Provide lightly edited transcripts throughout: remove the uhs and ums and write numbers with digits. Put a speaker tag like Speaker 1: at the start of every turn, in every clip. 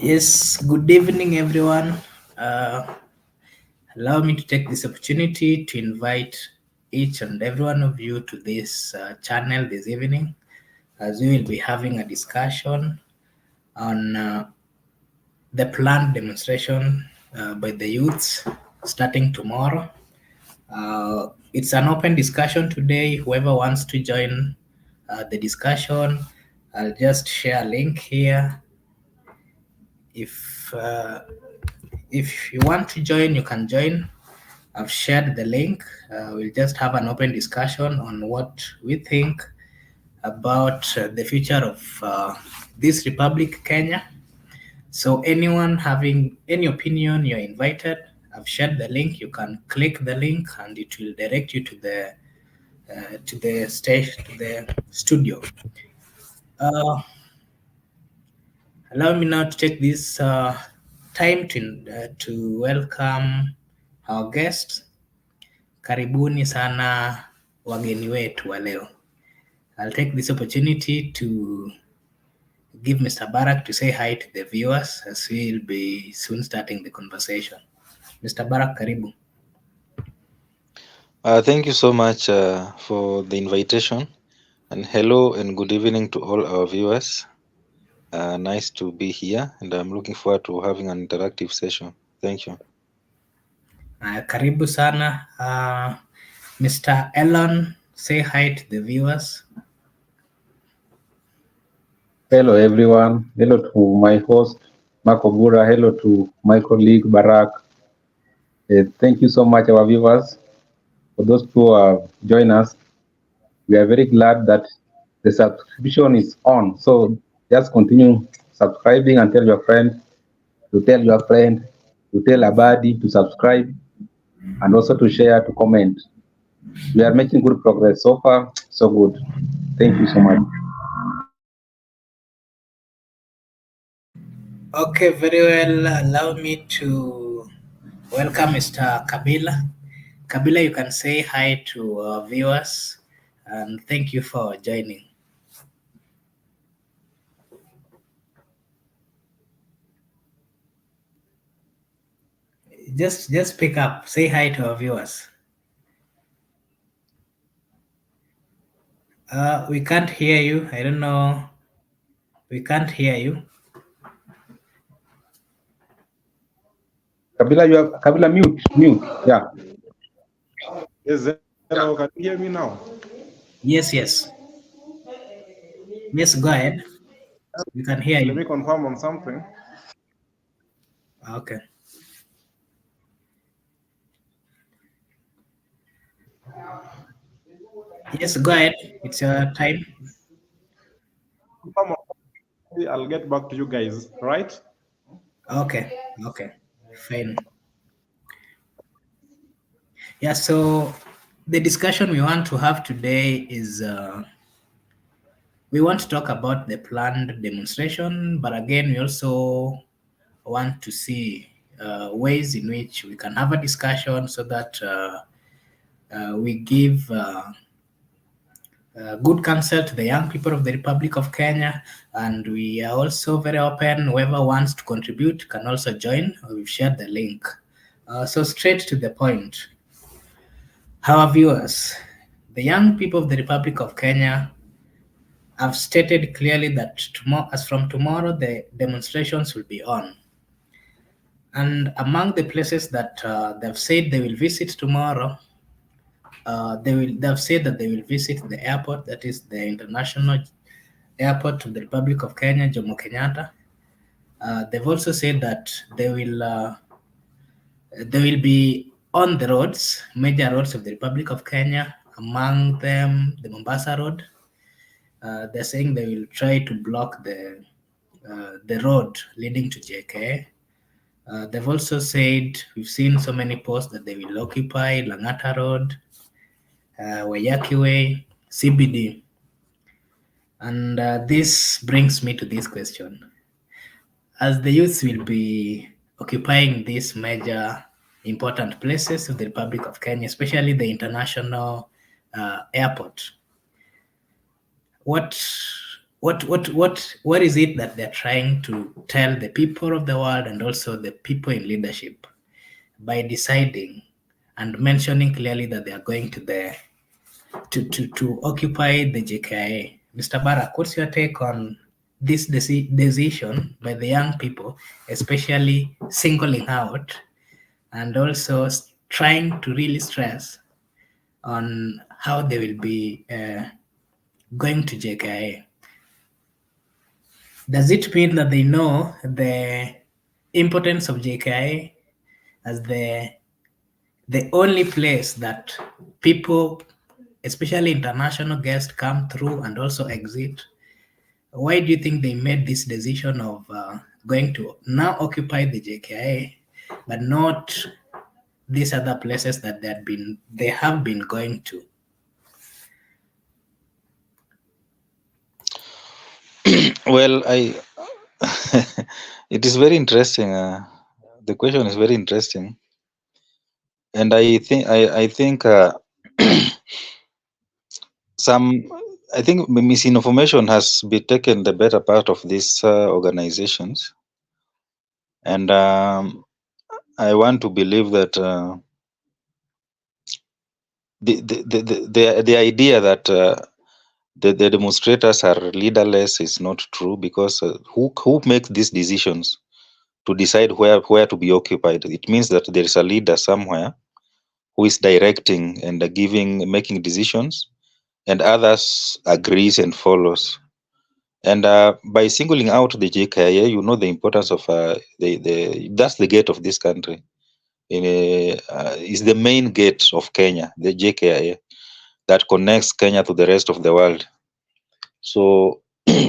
Speaker 1: Yes, good evening, everyone. Allow me to take this opportunity to invite each and every one of you to this channel this evening, as we will be having a discussion on the planned demonstration by the youths starting tomorrow. It's an open discussion today. Whoever wants to join the discussion, I'll just share a link here. If you want to join, you can join. I've shared the link. We'll just have an open discussion on what we think about the future of this Republic, Kenya. So anyone having any opinion, you're invited. I've shared the link. You can click the link, and it will direct you to the stage, to the studio. Allow me now to take this time to welcome our guests. Karibuni sana wageni wetu wa leo. I'll take this opportunity to give Mr. Barak to say hi to the viewers, as we'll be soon starting the conversation. Mr. Barak, karibu.
Speaker 2: Thank you so much for the invitation, and hello and good evening to all our viewers. Nice to be here, and I'm looking forward to having an interactive session. Thank you.
Speaker 1: Karibu sana. Mr. Elon, say hi to the viewers.
Speaker 3: Hello everyone. Hello to my host, Marco Bura. Hello to my colleague, Barak. Thank you so much, our viewers. For those who have joined us, we are very glad that the subscription is on. So just continue subscribing and tell your friend, to tell your friend, to tell a buddy to subscribe, and also to share, to comment. We are making good progress so far, so good. Thank you so much.
Speaker 1: Okay, very well. Allow me to welcome Mr. Kabila. Kabila, you can say hi to our viewers, and thank you for joining. Just pick up. Say hi to our viewers. We can't hear you. I don't know. We can't hear you.
Speaker 3: Kabila, mute. Yeah.
Speaker 4: Hello, can you hear me now?
Speaker 1: Yes. Yes, go ahead. We can hear you.
Speaker 4: Let me confirm on something.
Speaker 1: Okay. Yes, go ahead. It's your time.
Speaker 4: I'll get back to you guys, right?
Speaker 1: Okay. Fine. Yeah, so the discussion we want to have today is we want to talk about the planned demonstration, but again, we also want to see ways in which we can have a discussion so that we give good counsel to the young people of the Republic of Kenya, and we are also very open. Whoever wants to contribute can also join. We've shared the link. So straight to the point. Our viewers, the young people of the Republic of Kenya have stated clearly that as from tomorrow, the demonstrations will be on. And among the places that they've said they will visit tomorrow, they've said that they will visit the airport, that is the international airport of the Republic of Kenya, Jomo Kenyatta. They've also said that they will be on the roads, major roads of the Republic of Kenya, among them the Mombasa Road. They're saying they will try to block the road leading to JKIA. They've also said we've seen so many posts that they will occupy Langata Road, Wayaki Way, CBD. And this brings me to this question. As the youth will be occupying these major important places of the Republic of Kenya, especially the international airport, what is it that they're trying to tell the people of the world and also the people in leadership by deciding and mentioning clearly that they are going to occupy the JKIA? Mr. Barak, what's your take on this decision by the young people, especially singling out and also trying to really stress on how they will be going to JKIA? Does it mean that they know the importance of JKIA as the only place that people, especially international guests, come through and also exit? Why do you think they made this decision of going to now occupy the JKIA, but not these other places that they have been going to?
Speaker 2: Well, it is very interesting. The question is very interesting, and I think I think misinformation has been taken the better part of these organizations, and I want to believe that the idea that the demonstrators are leaderless is not true, because who makes these decisions to decide where to be occupied? It means that there is a leader somewhere who is directing and making decisions, and others agrees and follows. And by singling out the JKIA, you know the importance of that's the gate of this country. Is the main gate of Kenya, the JKIA, that connects Kenya to the rest of the world. So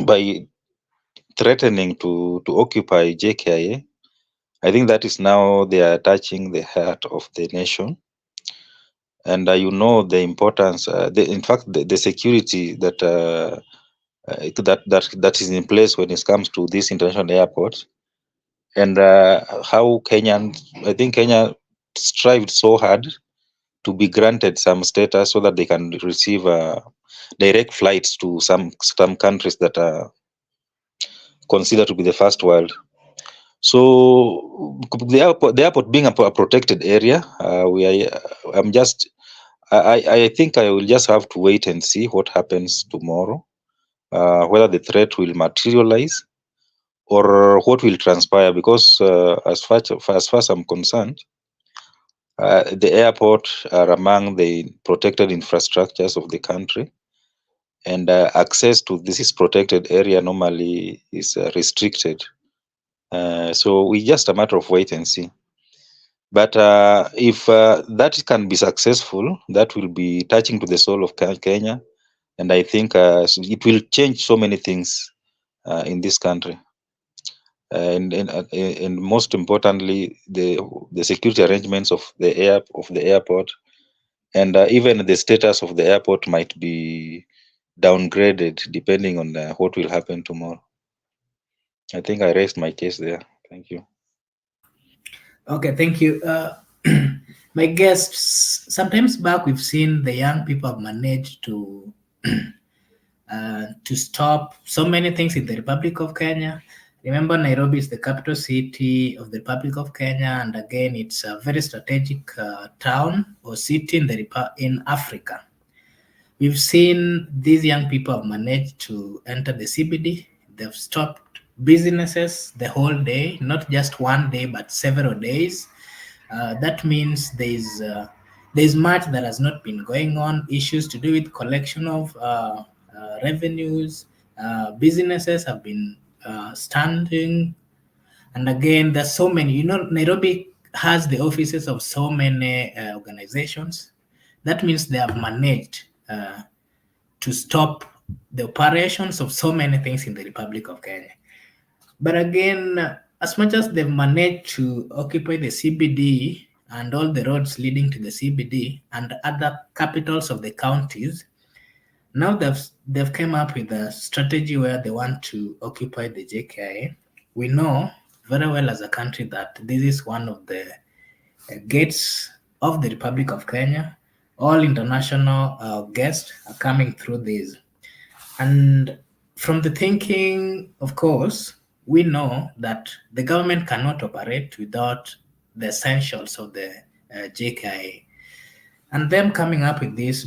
Speaker 2: by threatening to occupy JKIA, I think that is now they are touching the heart of the nation. And you know the importance, in fact, the security that that is in place when it comes to this international airport, and how I think Kenya strived so hard to be granted some status so that they can receive direct flights to some countries that are considered to be the first world. So the airport being a protected area, I think I will just have to wait and see what happens tomorrow, whether the threat will materialize or what will transpire. Because as far as I'm concerned, the airport are among the protected infrastructures of the country, and access to this protected area normally is restricted. So it's just a matter of wait and see. But if that can be successful, that will be touching to the soul of Kenya, and I think it will change so many things in this country. And most importantly, the security arrangements of the airport, and even the status of the airport might be downgraded depending on what will happen tomorrow. I think I raised my case there. Thank you.
Speaker 1: Okay, thank you. My guests, sometimes back we've seen the young people have managed to stop so many things in the Republic of Kenya. Remember, Nairobi is the capital city of the Republic of Kenya, and again, it's a very strategic town or city in Africa. We've seen these young people have managed to enter the CBD. They've stopped businesses the whole day, not just one day, but several days. That means there's much that has not been going on. Issues to do with collection of revenues. Businesses have been standing. And again, there's so many. Nairobi has the offices of so many organizations. That means they have managed to stop the operations of so many things in the Republic of Kenya. But again, as much as they've managed to occupy the CBD and all the roads leading to the CBD and other capitals of the counties, now they've come up with a strategy where they want to occupy the JKIA. We know very well as a country that this is one of the gates of the Republic of Kenya. All international guests are coming through this. And from the thinking, of course, we know that the government cannot operate without the essentials of the JKIA. And them coming up with this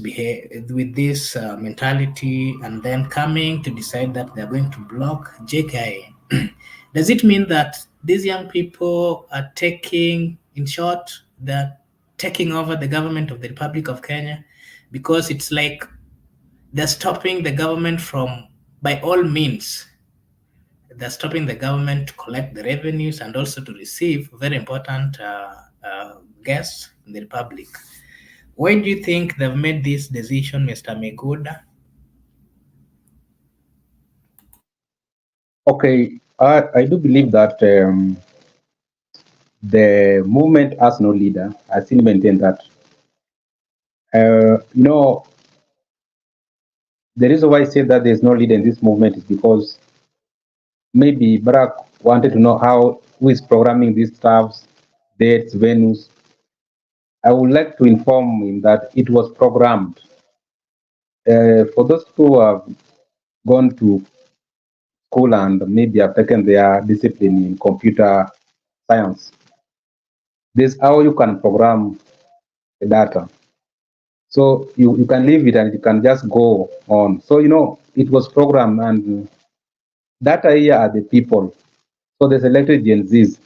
Speaker 1: mentality, and then coming to decide that they're going to block JKIA. Does it mean that these young people are taking, in short, they're taking over the government of the Republic of Kenya? Because it's like they're stopping the government from, by all means, they're stopping the government to collect the revenues and also to receive very important guests in the Republic. Why do you think they've made this decision, Mr. Miguda?
Speaker 3: Okay, I do believe that the movement has no leader. I still maintain that. The reason why I say that there's no leader in this movement is because maybe Barack wanted to know who is programming these stuffs, dates, venues. I would like to inform him that it was programmed. For those who have gone to school and maybe have taken their discipline in computer science, this is how you can program the data. So you can leave it and you can just go on. So, it was programmed, and data here are the people. So they selected Gen Zs.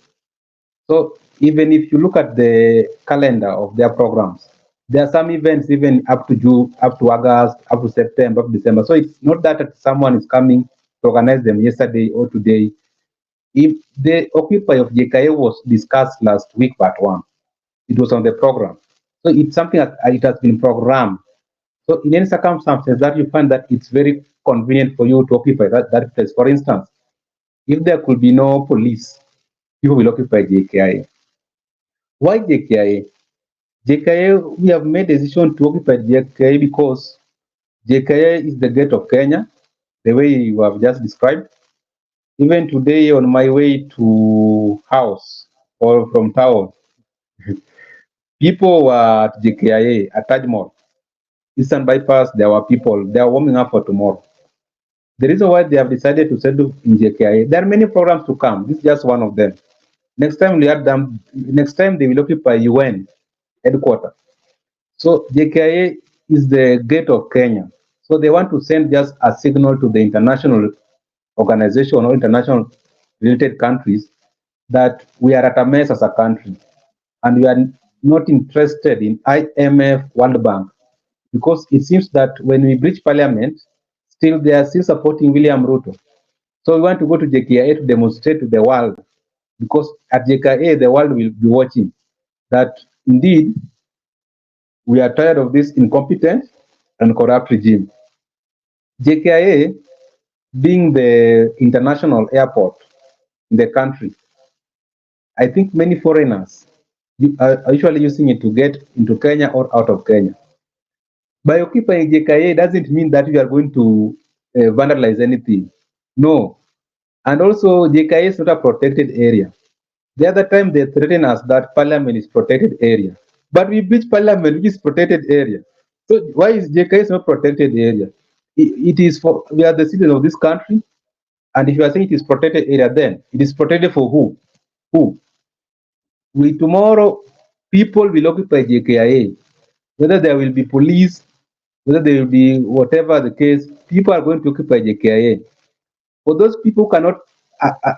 Speaker 3: So even if you look at the calendar of their programs, there are some events even up to August, up to September, up to December. So it's not that someone is coming to organize them yesterday or today. If the Occupy of JKIA was discussed last week, part one, it was on the program. So it's something that it has been programmed. So in any circumstances that you find that it's very convenient for you to occupy that place. For instance, if there could be no police, people will occupy JKIA. Why JKIA? JKIA, we have made a decision to occupy JKIA because JKIA is the gate of Kenya, the way you have just described. Even today on my way to house or from town, people were at JKIA, at Taj Mall. Eastern Bypass, there were people, they are warming up for tomorrow. The reason why they have decided to settle in JKIA, there are many programs to come. This is just one of them. Next time they will occupy UN headquarters. So JKIA is the gate of Kenya. So they want to send just a signal to the international organization or international related countries that we are at a mess as a country and we are not interested in IMF, World Bank, because it seems that when we breach parliament, still they are still supporting William Ruto. So we want to go to JKIA to demonstrate to the world, because at JKIA the world will be watching that indeed we are tired of this incompetent and corrupt regime. JKIA being the international airport in the country, I think many foreigners are usually using it to get into Kenya or out of Kenya. By occupying JKIA doesn't mean that we are going to vandalize anything. No. And also, JKIA is not a protected area. The other time they threatened us that parliament is protected area. But we breach parliament, which is protected area. So why is JKIA not protected area? It is for, we are the citizens of this country. And if you are saying it is protected area, then it is protected for who? Who? Tomorrow, people will occupy JKIA. Whether there will be police, whether there will be whatever the case, people are going to occupy JKIA. For those people who cannot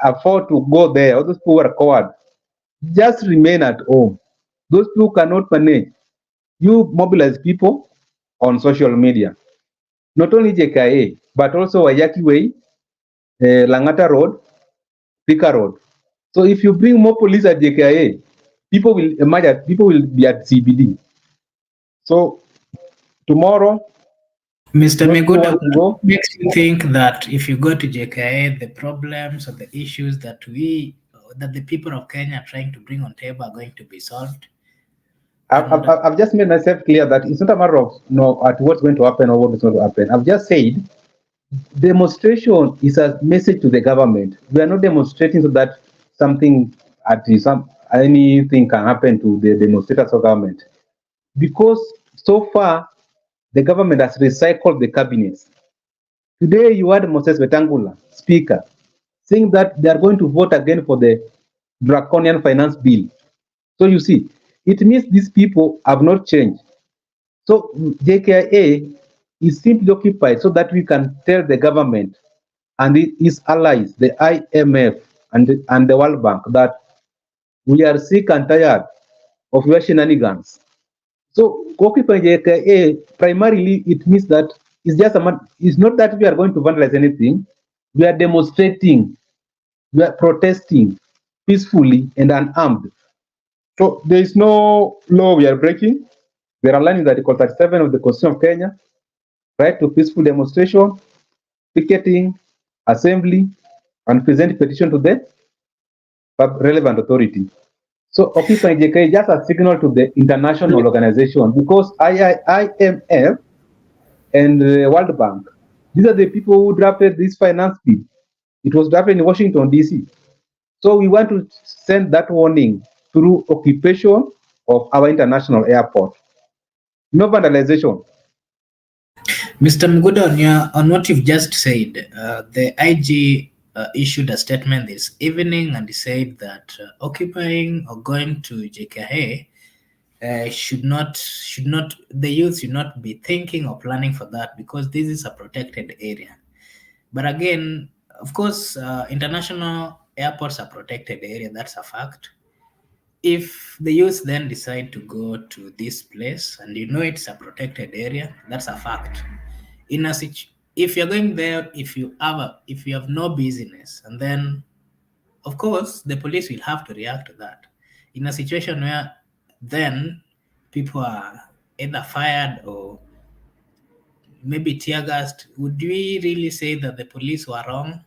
Speaker 3: afford to go there, or those people who are coward, just remain at home. Those people who cannot manage, you mobilize people on social media. Not only JKIA, but also Wayaki Way, Langata Road, Thika Road. So if you bring more police at JKIA, people will be at CBD. So tomorrow,
Speaker 1: Mr.
Speaker 3: those who
Speaker 1: Miguda,
Speaker 3: want to
Speaker 1: what
Speaker 3: go.
Speaker 1: makes you think that if you go to JKIA, the problems or the issues that the people of Kenya are trying to bring on table are going to be solved? And
Speaker 3: I've just made myself clear that it's not a matter of at what's going to happen or what is going to happen. I've just said demonstration is a message to the government. We are not demonstrating so that something anything can happen to the demonstrators or government, because so far the government has recycled the cabinets. Today you had Moses Wetangula, Speaker, saying that they are going to vote again for the draconian finance bill. So you see, it means these people have not changed. So JKIA is simply occupied so that we can tell the government and its allies, the IMF and the World Bank, that we are sick and tired of your shenanigans. So occupying JKIA primarily it means that it's not that we are going to vandalize anything. We are demonstrating, we are protesting peacefully and unarmed. So there is no law we are breaking. We are aligning with Article 37 of the Constitution of Kenya, right to peaceful demonstration, picketing, assembly, and present petition to the relevant authority. So Occupy JK is just a signal to the international organization, because IMF and the World Bank, these are the people who drafted this finance bill. It was drafted in Washington, D.C. So we want to send that warning through occupation of our international airport. No vandalization.
Speaker 1: Mr. Miguda, on what you've just said, the IG issued a statement this evening and he said that occupying or going to JKA the youth should not be thinking or planning for that, because this is a protected area. But again, of course, international airports are protected area. That's a fact. If the youth then decide to go to this place and it's a protected area, that's a fact. If you're going there, if you have no business, and then of course the police will have to react to that. In a situation where then people are either fired or maybe tear gassed, would we really say that the police were wrong?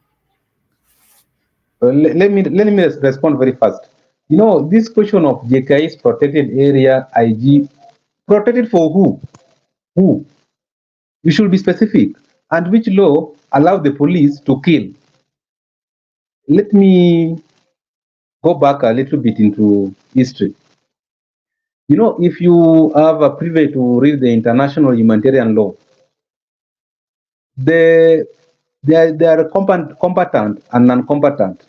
Speaker 3: Let me respond very fast. This question of JKI's protected area, IG, protected for who? Who? We should be specific. And which law allow the police to kill? Let me go back a little bit into history. If you have a privilege to read the international humanitarian law, they are combatant and non-combatant.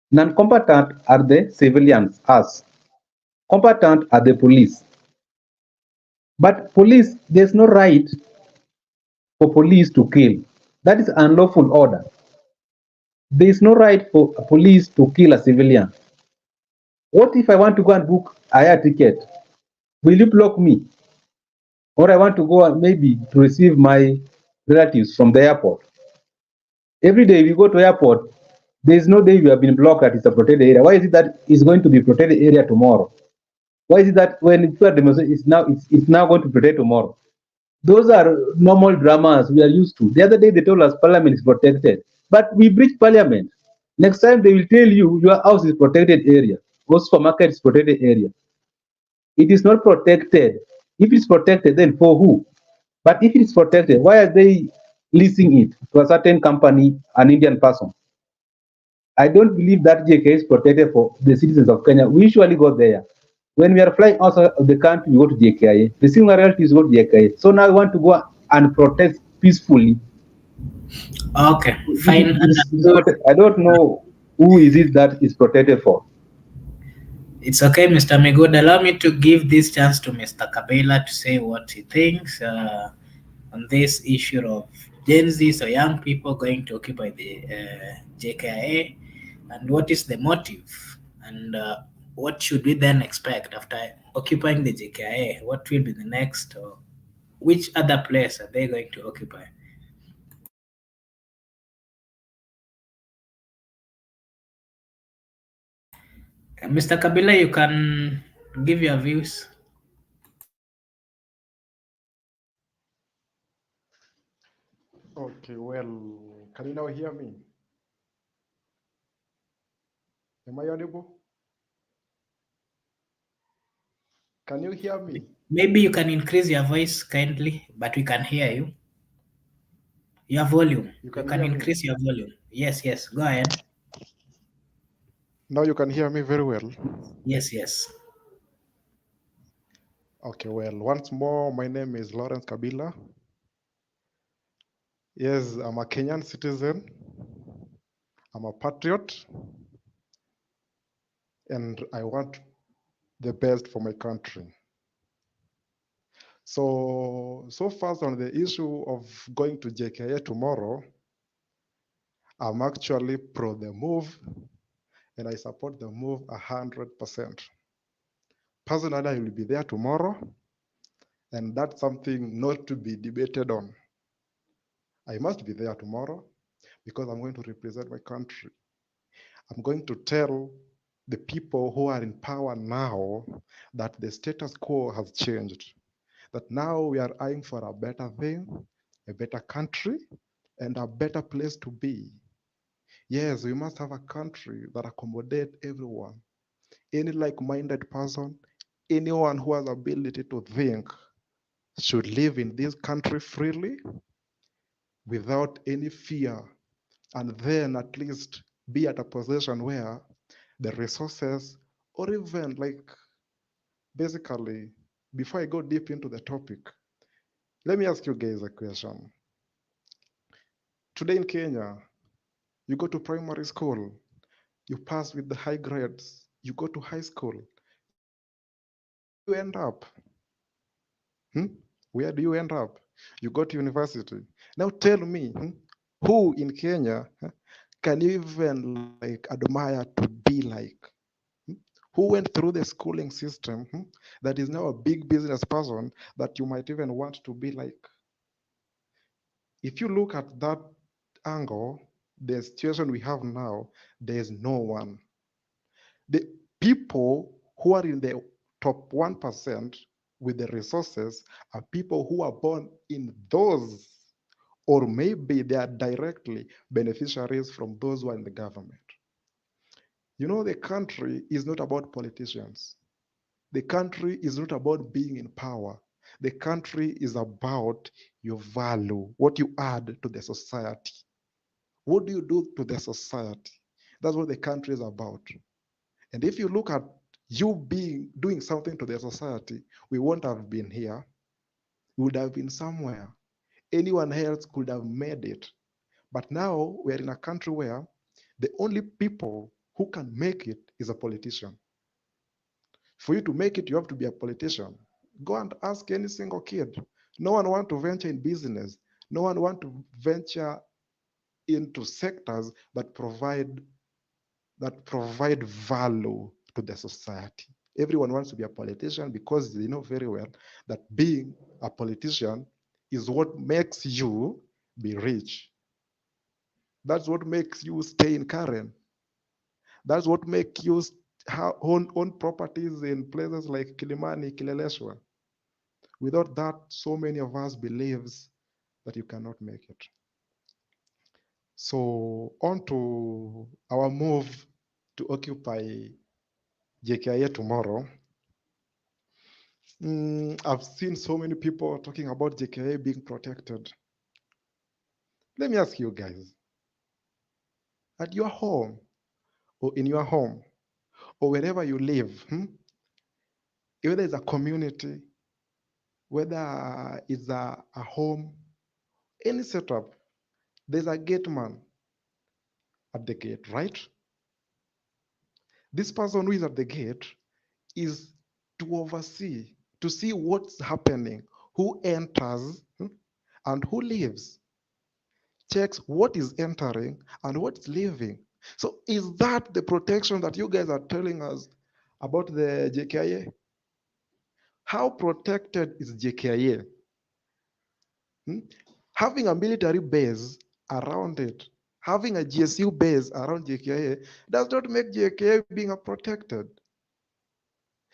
Speaker 3: Non-combatant are the civilians, us. Combatant are the police. But police, there's no right for police to kill. That is unlawful order. There is no right for police to kill a civilian. What if I want to go and book a air ticket? Will you block me? Or I want to go and maybe to receive my relatives from the airport. Every day we go to airport, there is no day we have been blocked that it's a protected area. Why is it that it's going to be protected area tomorrow? Why is it that when people are demonstrating, it's now going to protect tomorrow? Those are normal dramas we are used to. The other day they told us Parliament is protected, but we breach Parliament. Next time they will tell you your house is protected area, or supermarket is protected area. It is not protected. If it's protected, then for who? But if it's protected, why are they leasing it to a certain company, an Indian person? I don't believe that JK is protected for the citizens of Kenya. We usually go there. When we are flying outside of the country, we go to JKIA. The similar relatives go to JKIA. So now I want to go and protest peacefully.
Speaker 1: Okay, fine.
Speaker 3: I don't know who is it that is protected for.
Speaker 1: It's okay, Mr. Migod. Allow me to give this chance to Mr. Kabila to say what he thinks on this issue of Gen Zs or young people going to occupy the JKIA, and what is the motive, and what should we then expect after occupying the JKIA? What will be the next, or which other place are they going to occupy? Mr. Kabila, you can give your views.
Speaker 4: Okay, well, can you now hear me? Am I audible? Can you hear me?
Speaker 1: Maybe you can increase your voice kindly, but we can hear you. Your volume.
Speaker 4: You
Speaker 1: You
Speaker 4: can
Speaker 1: can
Speaker 4: hear me.
Speaker 1: increase your volume. Yes, yes. Go ahead.
Speaker 4: Now you can hear me very well.
Speaker 1: Yes, yes.
Speaker 4: Okay, well, once more, my name is Lawrence Kabila. Yes, I'm a Kenyan citizen. I'm a patriot, and I want the best for my country. So fast on the issue of going to JKIA tomorrow, I'm actually pro the move, and I support the move 100%. Personally, I will be there tomorrow, and that's something not to be debated on. I must be there tomorrow because I'm going to represent my country. I'm going to tell the people who are in power now that the status quo has changed, that now we are eyeing for a better thing, a better country, and a better place to be. Yes, we must have a country that accommodates everyone, any like-minded person, anyone who has ability to think should live in this country freely without any fear, and then at least be at a position where the resources, or even like basically, before I go deep into the topic, let me ask you guys a question. Today in Kenya, you go to primary school, you pass with the high grades, you go to high school, you end up. Hmm? Where do you end up? You go to university. Now tell me, who in Kenya can you even like admire to be like? Hmm? Who went through the schooling system that is now a big business person that you might even want to be like? If you look at that angle, the situation we have now, there's no one. The people who are in the top 1% with the resources are people who are born in those, or maybe they are directly beneficiaries from those who are in the government. You know, the country is not about politicians. The country is not about being in power. The country is about your value, what you add to the society. What do you do to the society? That's what the country is about. And if you look at you doing something to the society, we won't have been here. We would have been somewhere. Anyone else could have made it. But now we're in a country where the only people who can make it is a politician. For you to make it, you have to be a politician. Go and ask any single kid. No one wants to venture in business. No one wants to venture into sectors that provide value to the society. Everyone wants to be a politician because they know very well that being a politician is what makes you be rich. That's what makes you stay in Karen. That's what makes you own properties in places like Kilimani, Kileleshwa. Without that, so many of us believes that you cannot make it. So on to our move to occupy JKIA tomorrow. I've seen so many people talking about JKIA being protected. Let me ask you guys, at your home or in your home or wherever you live, whether it's a community, whether it's a home, any setup, there's a gate man at the gate, right? This person who is at the gate is to oversee, to see what's happening, who enters and who leaves, checks what is entering and what's leaving. So is that the protection that you guys are telling us about the JKIA? How protected is JKIA? Having a military base around it, having a GSU base around JKIA does not make JKIA being protected.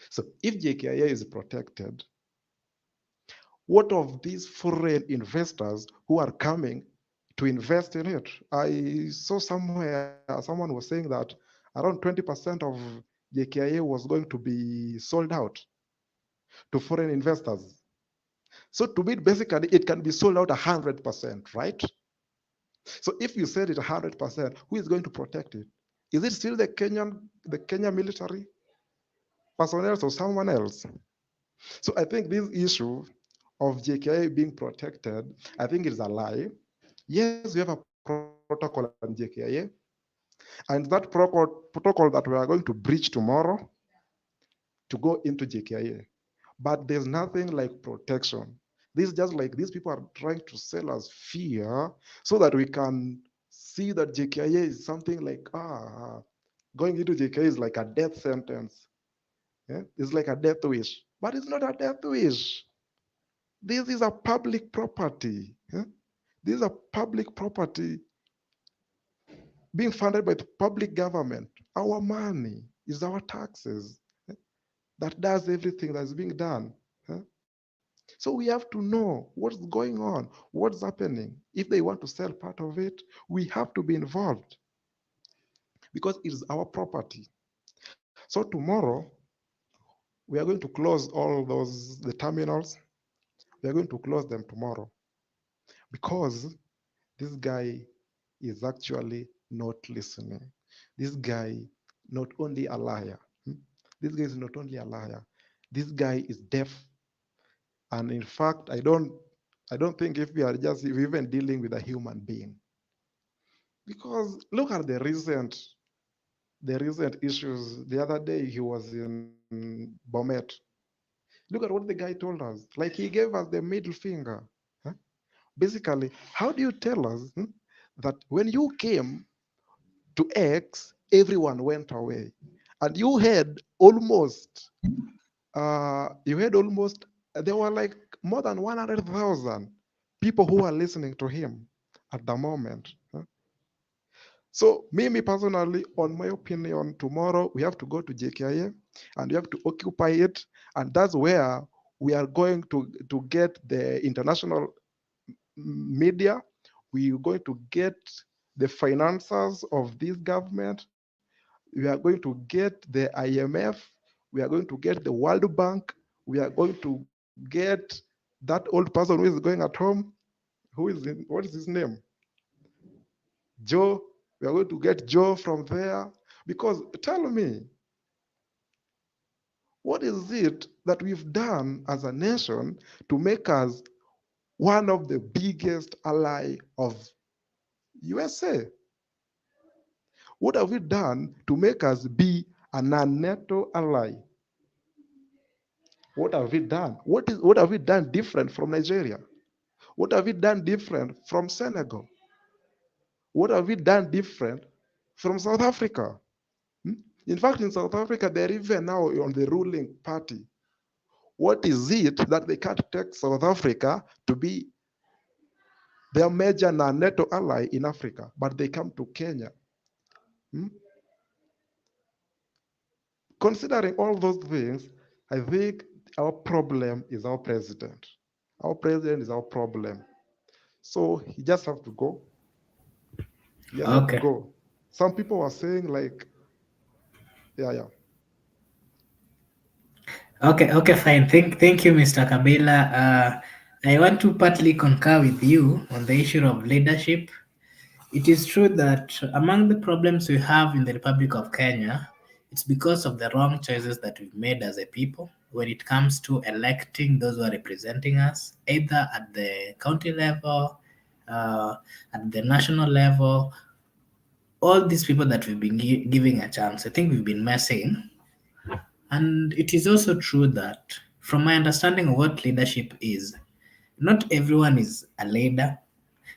Speaker 4: So if JKIA is protected, what of these foreign investors who are coming to invest in it. I saw somewhere someone was saying that around 20% of JKIA was going to be sold out to foreign investors. So to me, basically, it can be sold out 100%, right? So if you said it 100%, who is going to protect it? Is it still the Kenya military personnel or someone else? So I think this issue of JKIA being protected, I think it's a lie. Yes, we have a protocol on JKIA, and that protocol that we are going to breach tomorrow to go into JKIA. But there's nothing like protection. This is just like these people are trying to sell us fear so that we can see that JKIA is something like, going into JKIA is like a death sentence. Yeah? It's like a death wish. But it's not a death wish. This is a public property. Yeah? This is a public property being funded by the public government. Our money is our taxes. That does everything that's being done. So we have to know what's going on, what's happening. If they want to sell part of it, we have to be involved because it's our property. So tomorrow, we are going to close all the terminals. We are going to close them tomorrow because this guy is actually not listening. This guy not only a liar. This guy is not only a liar. This guy is deaf. And in fact, I don't think if we are just even dealing with a human being. Because look at the recent issues. The other day he was in Bomet. Look at what the guy told us. Like he gave us the middle finger. Huh? Basically, how do you tell us that when you came to X, everyone went away, and you had almost there were like more than 100,000 people who are listening to him at the moment. So me personally, on my opinion, tomorrow we have to go to JKIA and we have to occupy it. And that's where we are going to get the international media. We are going to get the financiers of this government. We are going to get the IMF. We are going to get the World Bank. We are going to get that old person who is going at home. What is his name? Joe. We are going to get Joe from there. Because tell me, what is it that we've done as a nation to make us one of the biggest ally of USA? What have we done to make us be a non-NATO ally? What have we done? What have we done different from Nigeria? What have we done different from Senegal? What have we done different from South Africa? In fact, in South Africa, they're even now on the ruling party. What is it that they can't take South Africa to be their major non-NATO ally in Africa, but they come to Kenya? Considering all those things, I think our problem is our president. Our president is our problem. So he just have to go. He just have to go. Some people were saying like, yeah.
Speaker 1: Okay, fine. Thank you, Mr. Kabila. I want to partly concur with you on the issue of leadership. It is true that among the problems we have in the Republic of Kenya, it's because of the wrong choices that we've made as a people when it comes to electing those who are representing us, either at the county level, at the national level. All these people that we've been giving a chance, I think we've been messing. And it is also true that, from my understanding of what leadership is, not everyone is a leader.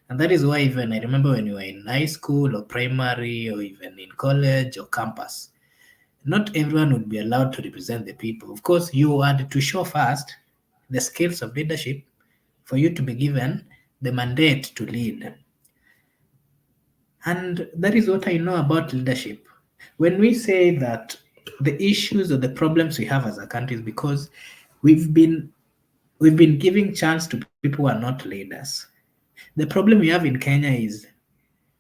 Speaker 1: And that is why, even I remember when you were in high school or primary or even in college or campus, not everyone would be allowed to represent the people. Of course, you had to show first the skills of leadership for you to be given the mandate to lead. And that is what I know about leadership. When we say that the issues or the problems we have as a country is because we've been giving chance to people who are not leaders. The problem we have in Kenya is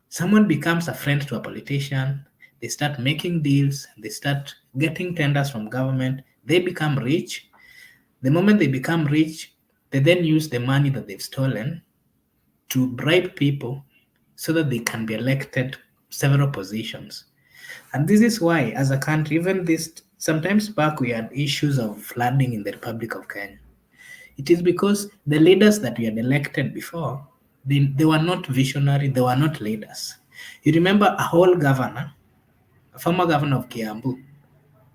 Speaker 1: someone becomes a friend to a politician, they start making deals, they start getting tenders from government, they become rich. The moment they become rich, they then use the money that they've stolen to bribe people so that they can be elected several positions. And this is why, as a country, even this sometimes back we had issues of flooding in the Republic of Kenya. It is because the leaders that we had elected before, they were not visionary, they were not leaders. You remember a whole governor, a former governor of Kiambu,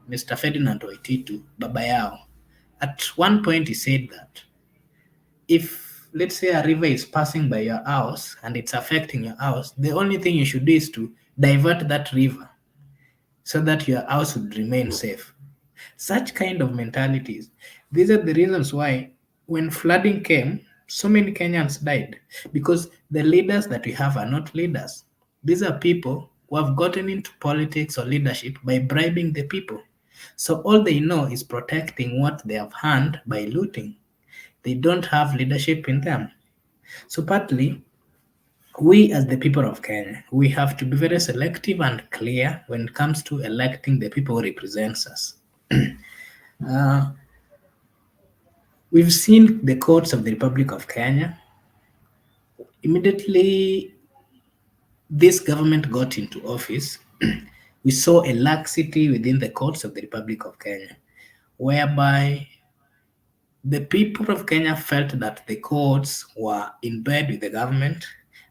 Speaker 1: Mr. Ferdinand Waititu, Baba Yao, at one point he said that if, let's say, a river is passing by your house and it's affecting your house, the only thing you should do is to divert that river so that your house would remain safe. Such kind of mentalities, these are the reasons why when flooding came, so many Kenyans died, because the leaders that we have are not leaders. These are people who have gotten into politics or leadership by bribing the people. So all they know is protecting what they have earned by looting. They don't have leadership in them. So partly, we as the people of Kenya, we have to be very selective and clear when it comes to electing the people who represents us. Uh, we've seen the courts of the Republic of Kenya. Immediately this government got into office, we saw a laxity within the courts of the Republic of Kenya, whereby the people of Kenya felt that the courts were in bed with the government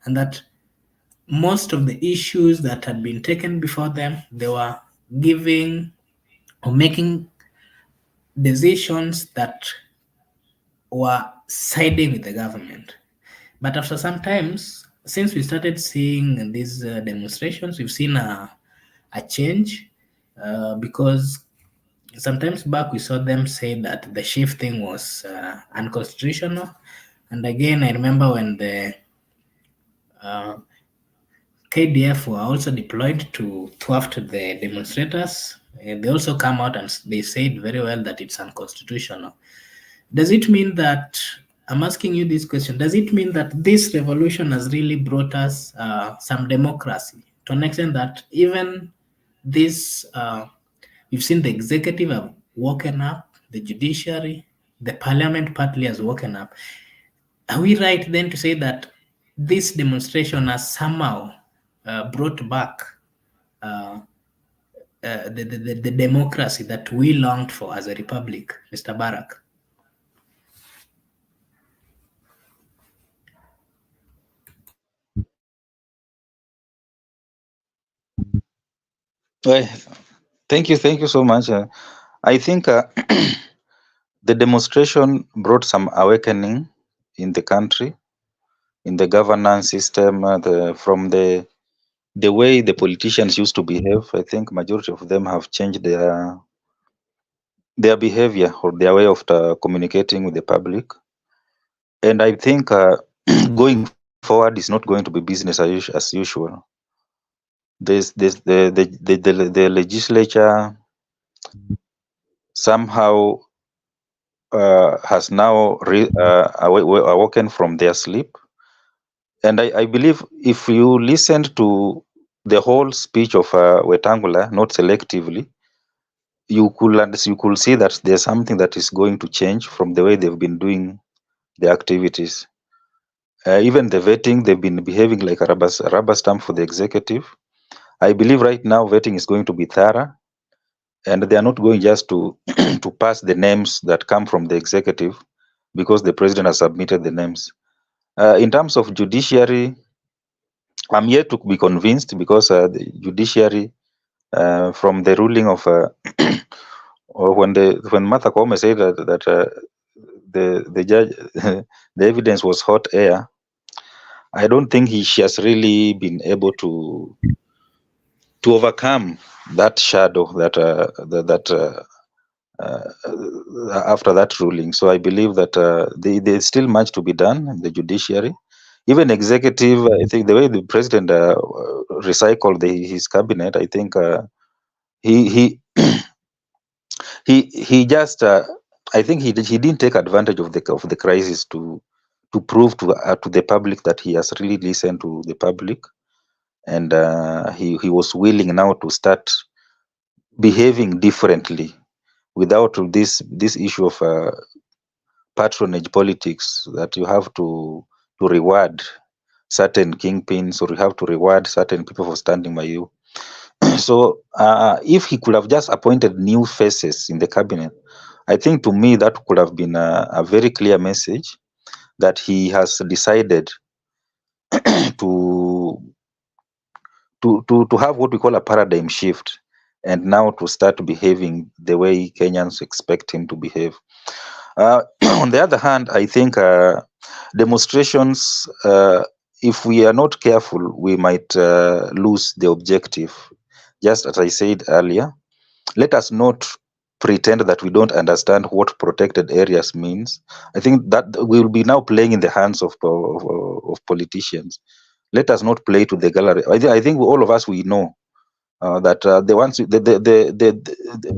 Speaker 1: and that most of the issues that had been taken before them, they were giving or making decisions that were siding with the government. But after some times, since we started seeing these demonstrations, we've seen a change because sometimes back we saw them say that the shifting was unconstitutional. And again, I remember when the KDF were also deployed to thwart the demonstrators. They also come out and they said very well that it's unconstitutional. Does it mean that, I'm asking you this question, does it mean that this revolution has really brought us some democracy to an extent that even this, we've seen the executive have woken up, the judiciary, the parliament partly has woken up. Are we right then to say that this demonstration has somehow brought back the democracy that we longed for as a republic, Mr. Barak?
Speaker 2: Well, thank you so much. I think the demonstration brought some awakening in the country, in the governance system, from the way the politicians used to behave. I think majority of them have changed their behavior or their way of communicating with the public. And I think going forward is not going to be business as usual. The legislature somehow has now awoken from their sleep. And I believe if you listen to the whole speech of Wetangula, not selectively, you could see that there's something that is going to change from the way they've been doing the activities. Even the vetting, they've been behaving like a rubber stamp for the executive. I believe right now vetting is going to be thorough, and they are not going just to to pass the names that come from the executive because the president has submitted the names. In terms of judiciary, I'm yet to be convinced because the judiciary, from the ruling of or when Martha Koome said that the judge the evidence was hot air, I don't think she has really been able to overcome that shadow that after that ruling. So I believe that there's still much to be done in the judiciary. Even executive, I think the way the president recycled his cabinet, I think he he just I think he didn't take advantage of the crisis to to prove to the public that he has really listened to the public, and he was willing now to start behaving differently without this issue of patronage politics, that you have to reward certain kingpins, or you have to reward certain people for standing by you. So if he could have just appointed new faces in the cabinet, I think to me that could have been a very clear message that he has decided to to have what we call a paradigm shift, and now to start behaving the way Kenyans expect him to behave. On the other hand, I think demonstrations, if we are not careful, we might lose the objective. Just as I said earlier, let us not pretend that we don't understand what protected areas means. I think that we will be now playing in the hands of politicians. Let us not play to the gallery. I think all of us, we know that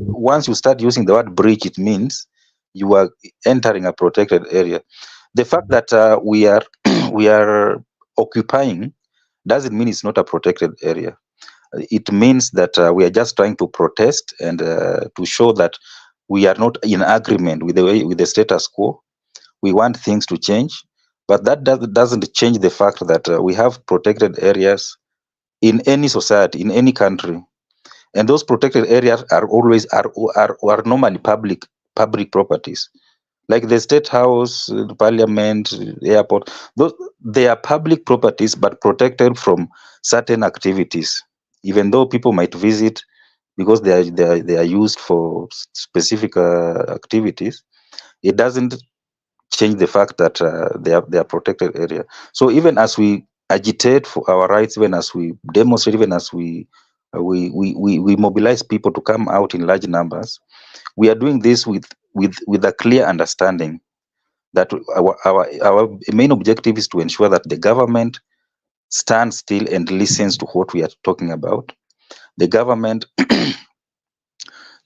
Speaker 2: once you start using the word breach, it means you are entering a protected area. The fact that we are we are occupying doesn't mean it's not a protected area. It means that we are just trying to protest and to show that we are not in agreement with the status quo. We want things to change, but that doesn't change the fact that we have protected areas in any society, in any country, and those protected areas are always are normally public properties, like the state house, the parliament, the airport. Those, they are public properties, but protected from certain activities, even though people might visit because they are used for specific activities. It doesn't change the fact that they are protected area. So even as we agitate for our rights, even as we demonstrate, even as we mobilize people to come out in large numbers, we are doing this with a clear understanding that our main objective is to ensure that the government stands still and listens to what we are talking about. The government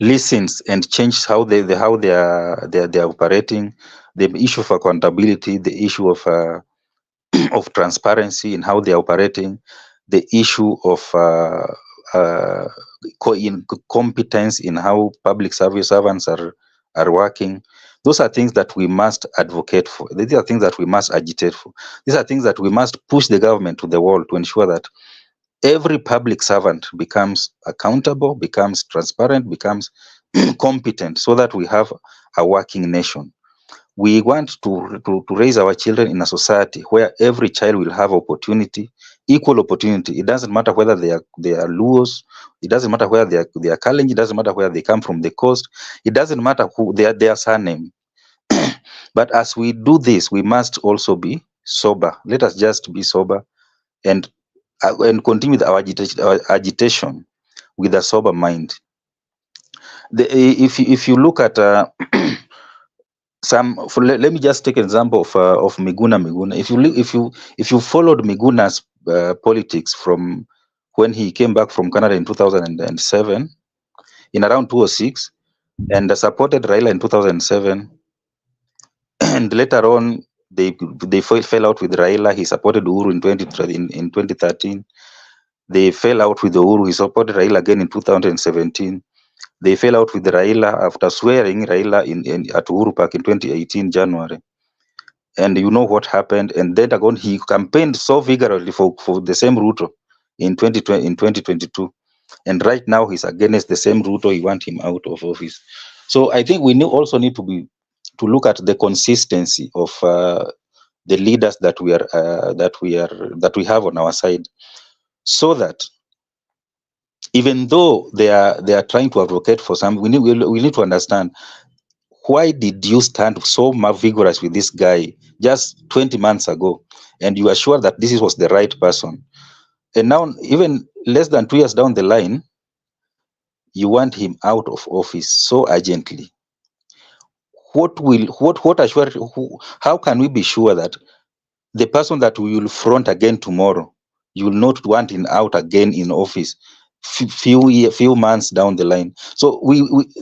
Speaker 2: listens and changes how they are operating. The issue of accountability, the issue of of transparency in how they are operating, the issue of competence in how public service servants are working. Those are things that we must advocate for. These are things that we must agitate for. These are things that we must push the government to the wall to ensure that every public servant becomes accountable, becomes transparent, becomes competent, so that we have a working nation. We want to raise our children in a society where every child will have opportunity, equal opportunity. It doesn't matter whether they are Luos, it doesn't matter whether they are Kalenjin, it doesn't matter where they come from the coast, it doesn't matter who their surname. But as we do this, we must also be sober. Let us just be sober and continue with our agitation with a sober mind. If you look at let me just take an example of Miguna. If you followed Miguna's politics from when he came back from Canada in 2007, in around 2006, and supported Raila in 2007, and later on they fell out with Raila. He supported Uhuru in 2013. They fell out with Uhuru. He supported Raila again in 2017. They fell out with Raila after swearing Raila at Uhuru Park in 2018 January. And you know what happened. And then again, he campaigned so vigorously for the same Ruto in 2022. And right now he's against the same Ruto. He want him out of office. So I think we also need to look at the consistency of the leaders that we have on our side, so that even though they are trying to advocate for some, we need to understand, why did you stand so vigorous with this guy just 20 months ago, and you are sure that this was the right person, and now even less than 2 years down the line, you want him out of office so urgently? How can we be sure that the person that we will front again tomorrow, you will not want him out again in office few months down the line? So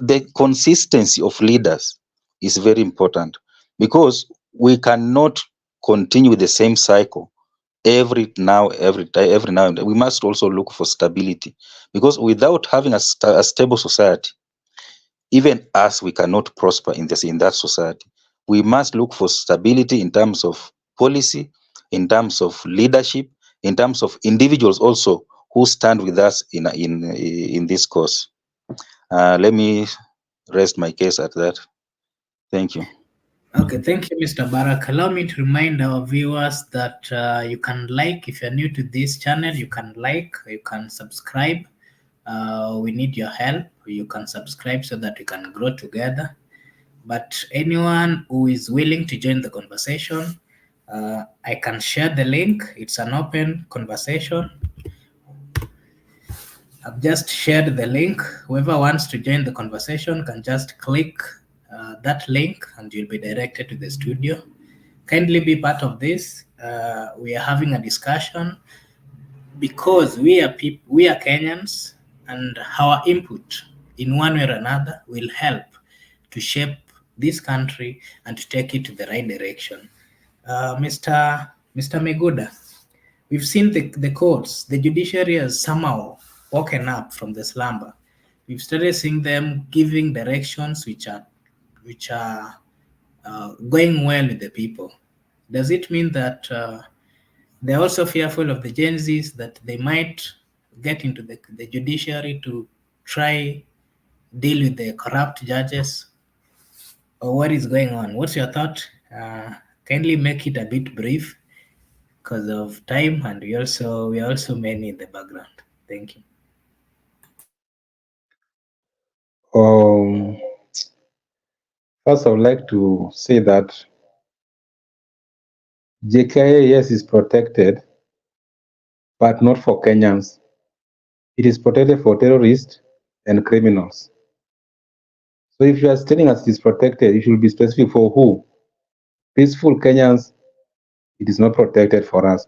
Speaker 2: the consistency of leaders is very important, because we cannot continue with the same cycle every now and then. We must also look for stability, because without having a stable society, even us, we cannot prosper in that society. We must look for stability in terms of policy, in terms of leadership, in terms of individuals also who stand with us in this cause. Let me rest my case at that. Thank you.
Speaker 1: Okay, thank you, Mr. Barak. Allow me to remind our viewers that you can like, if you're new to this channel, you can like, you can subscribe. We need your help. You can subscribe so that we can grow together. But anyone who is willing to join the conversation, I can share the link. It's an open conversation. I've just shared the link. Whoever wants to join the conversation can just click that link and you'll be directed to the studio. Kindly be part of this. We are having a discussion because we are Kenyans, and our input in one way or another will help to shape this country and to take it to the right direction. Mr. Meguda, we've seen the courts, the judiciary has somehow woken up from the slumber. We've started seeing them giving directions which are going well with the people. Does it mean that they're also fearful of the Gen Zs, that they might get into the judiciary to try deal with the corrupt judges? Or what is going on? What's your thought? Kindly make it a bit brief because of time, and we are also many in the background. Thank you.
Speaker 3: Um, First, I would like to say that JKIA, yes, is protected, but not for Kenyans. It is protected for terrorists and criminals. So if you are telling us it is protected, it should be specific for who? Peaceful Kenyans, it is not protected for us.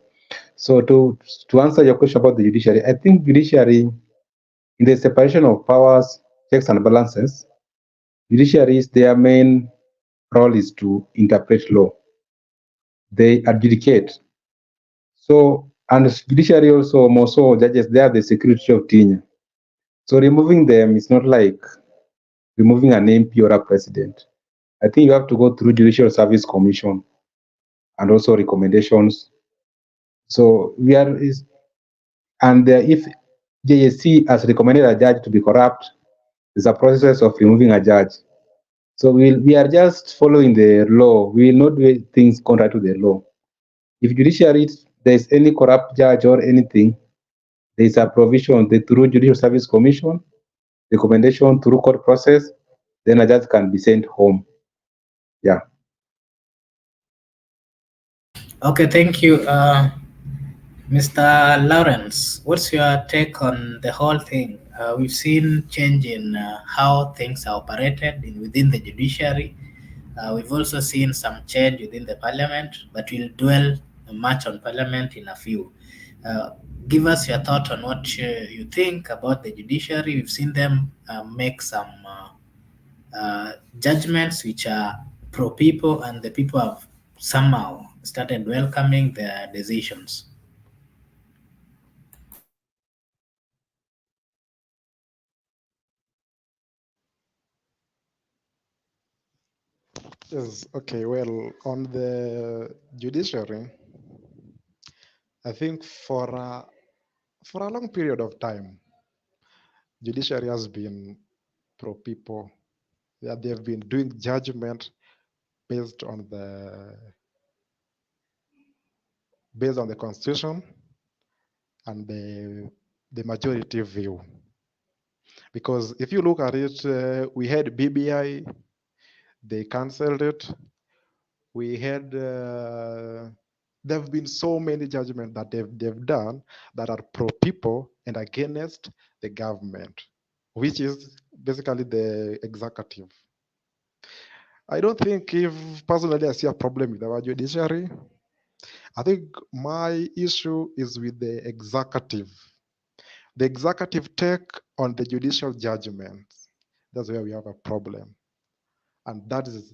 Speaker 3: So to answer your question about the judiciary, I think judiciary, in the separation of powers, checks and balances, judiciaries, their main role is to interpret law. They adjudicate. So, and judiciary also, more so judges, they are the security of Kenya. So removing them is not like removing an MP or a president. I think you have to go through Judicial Service Commission and also recommendations. So if JSC has recommended a judge to be corrupt, there's a process of removing a judge. So we are just following the law. We will not do things contrary to the law. If judiciary there's any corrupt judge or anything, there is a provision through Judicial Service Commission, recommendation through court process, then a judge can be sent home. Yeah.
Speaker 1: Okay, thank you. Mr. Lawrence, what's your take on the whole thing? We've seen change in how things are operated within the judiciary. We've also seen some change within the parliament, but we'll dwell much on parliament in a few. Uh, Give us your thought on what you think about the judiciary. We've seen them make some judgments which are pro people, and the people have somehow started welcoming their decisions.
Speaker 4: Yes, okay, well, on the judiciary, I think for a long period of time, judiciary has been pro people. Yeah, they have been doing judgment based on the constitution and the majority view. Because if you look at it, we had BBI, they cancelled it. We had there have been so many judgments that they've done that are pro people and against the government, which is basically the executive. I don't think, if personally I see a problem with our judiciary. I think my issue is with the executive. The executive take on the judicial judgments. That's where we have a problem. And that is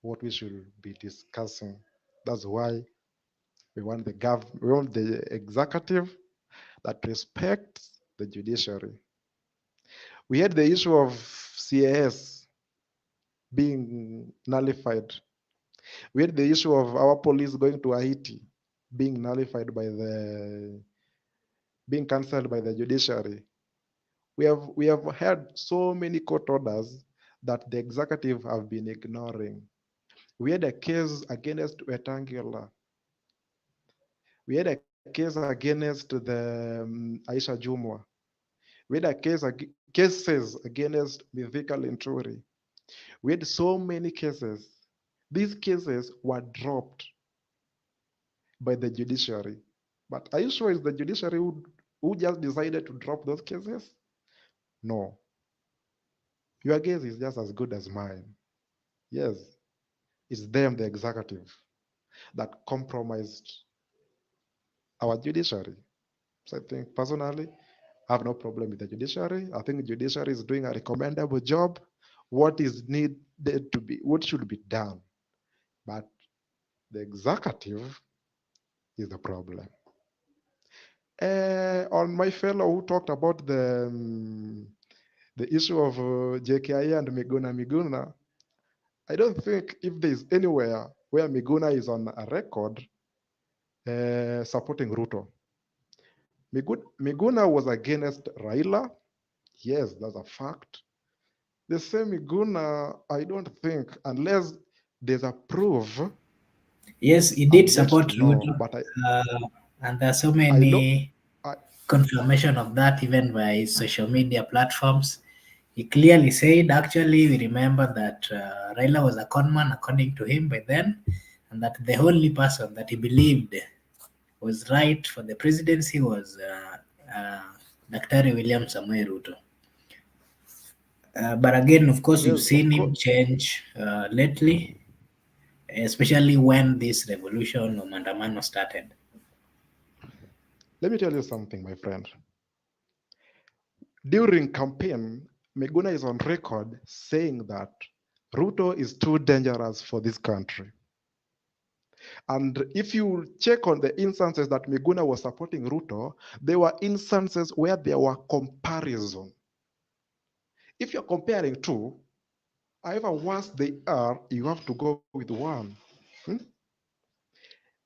Speaker 4: what we should be discussing. That's why we want the executive that respects the judiciary. We had the issue of CAS being nullified. We had the issue of our police going to Haiti being nullified being cancelled by the judiciary. We have had so many court orders that the executive have been ignoring. We had a case against Wetangula. We had a case against the Aisha Jumwa. We had cases against Mithika Linturi. We had so many cases. These cases were dropped by the judiciary. But are you sure it's the judiciary who just decided to drop those cases? No. Your guess is just as good as mine. Yes, it's them, the executive, that compromised our judiciary. So I think personally, I have no problem with the judiciary. I think the judiciary is doing a recommendable job. What is needed to be, what should be done. But the executive is the problem. On my fellow who talked about the issue of JKIA and Miguna, I don't think if there's anywhere where Miguna is on a record supporting Ruto. Miguna was against Raila. Yes, that's a fact. The same Miguna, I don't think, unless there's a proof.
Speaker 1: Yes, he did support Ruto,
Speaker 4: but
Speaker 1: and there are so
Speaker 4: I
Speaker 1: many
Speaker 4: don't,
Speaker 1: confirmation of that even by his social media platforms. He clearly said, actually, we remember that Raila was a conman, according to him by then, and that the only person that he believed was right for the presidency was Dr. William Samoei Ruto. But again, of course, we've seen him change lately, especially when this revolution or Mandamano started.
Speaker 4: Let me tell you something, my friend. During campaign, Miguna is on record saying that Ruto is too dangerous for this country. And if you check on the instances that Miguna was supporting Ruto, there were instances where there were comparison. If you're comparing two, however worse they are, you have to go with one.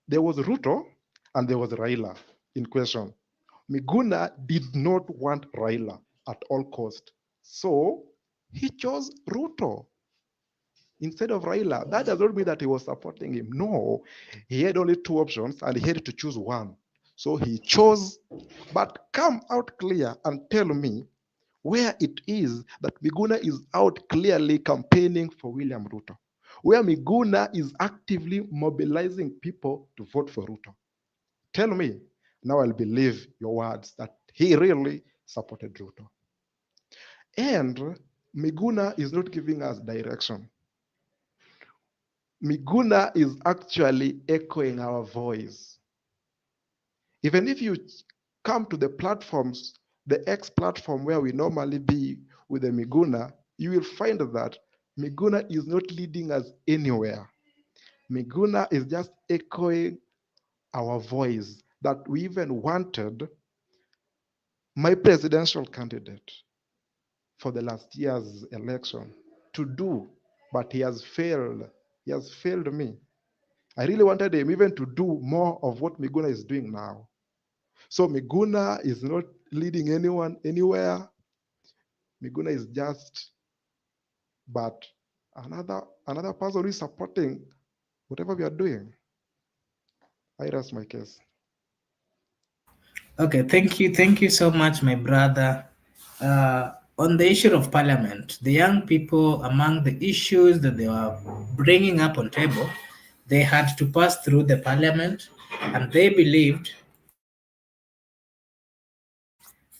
Speaker 4: There was Ruto and there was Raila in question. Miguna did not want Raila at all cost. So he chose Ruto instead of Raila. That does not mean that he was supporting him. No, he had only two options and he had to choose one. So he chose, but come out clear and tell me where it is that Miguna is out clearly campaigning for William Ruto, where Miguna is actively mobilizing people to vote for Ruto. Tell me, now I'll believe your words that he really supported Ruto. And Miguna is not giving us direction. Miguna is actually echoing our voice. Even if you come to the platforms, the X platform where we normally be with the Miguna, you will find that Miguna is not leading us anywhere. Miguna is just echoing our voice that we even wanted my presidential candidate for the last year's election to do, but he has failed. He has failed me. I really wanted him even to do more of what Miguna is doing now. So Miguna is not leading anyone anywhere. Miguna is just but another person who is supporting whatever we are doing. I rest my case.
Speaker 1: Okay, thank you so much, my brother. On the issue of parliament, the young people, among the issues that they were bringing up on table, they had to pass through the parliament, and they believed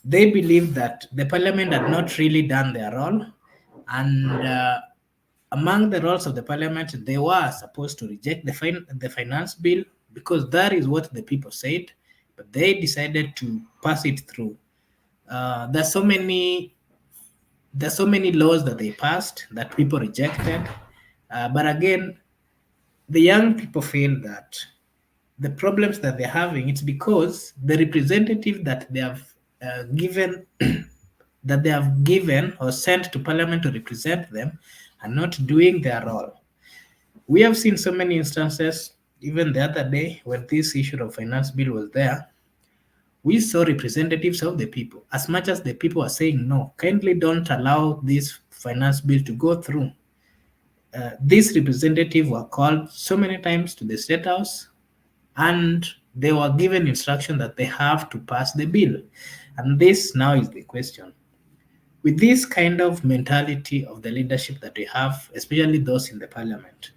Speaker 1: that the parliament had not really done their role, and among the roles of the parliament, they were supposed to reject the finance bill because that is what the people said, but they decided to pass it through. There's so many laws that they passed that people rejected, but again, the young people feel that the problems that they're having, it's because the representative that they have given that they have given or sent to parliament to represent them are not doing their role. We have seen so many instances, even the other day when this issue of finance bill was there, we saw representatives of the people. As much as the people are saying no, kindly don't allow this finance bill to go through. These representatives were called so many times to the State House, and they were given instruction that they have to pass the bill. And this now is the question. With this kind of mentality of the leadership that we have, especially those in the parliament,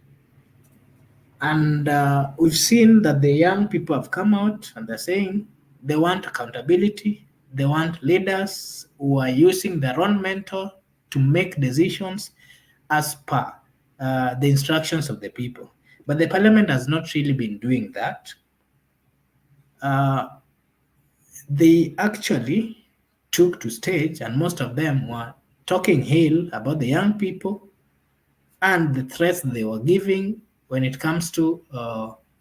Speaker 1: and we've seen that the young people have come out and they're saying they want accountability, they want leaders who are using their own mentor to make decisions as per the instructions of the people. But the parliament has not really been doing that. They actually took to stage, and most of them were talking ill about the young people and the threats they were giving when it comes to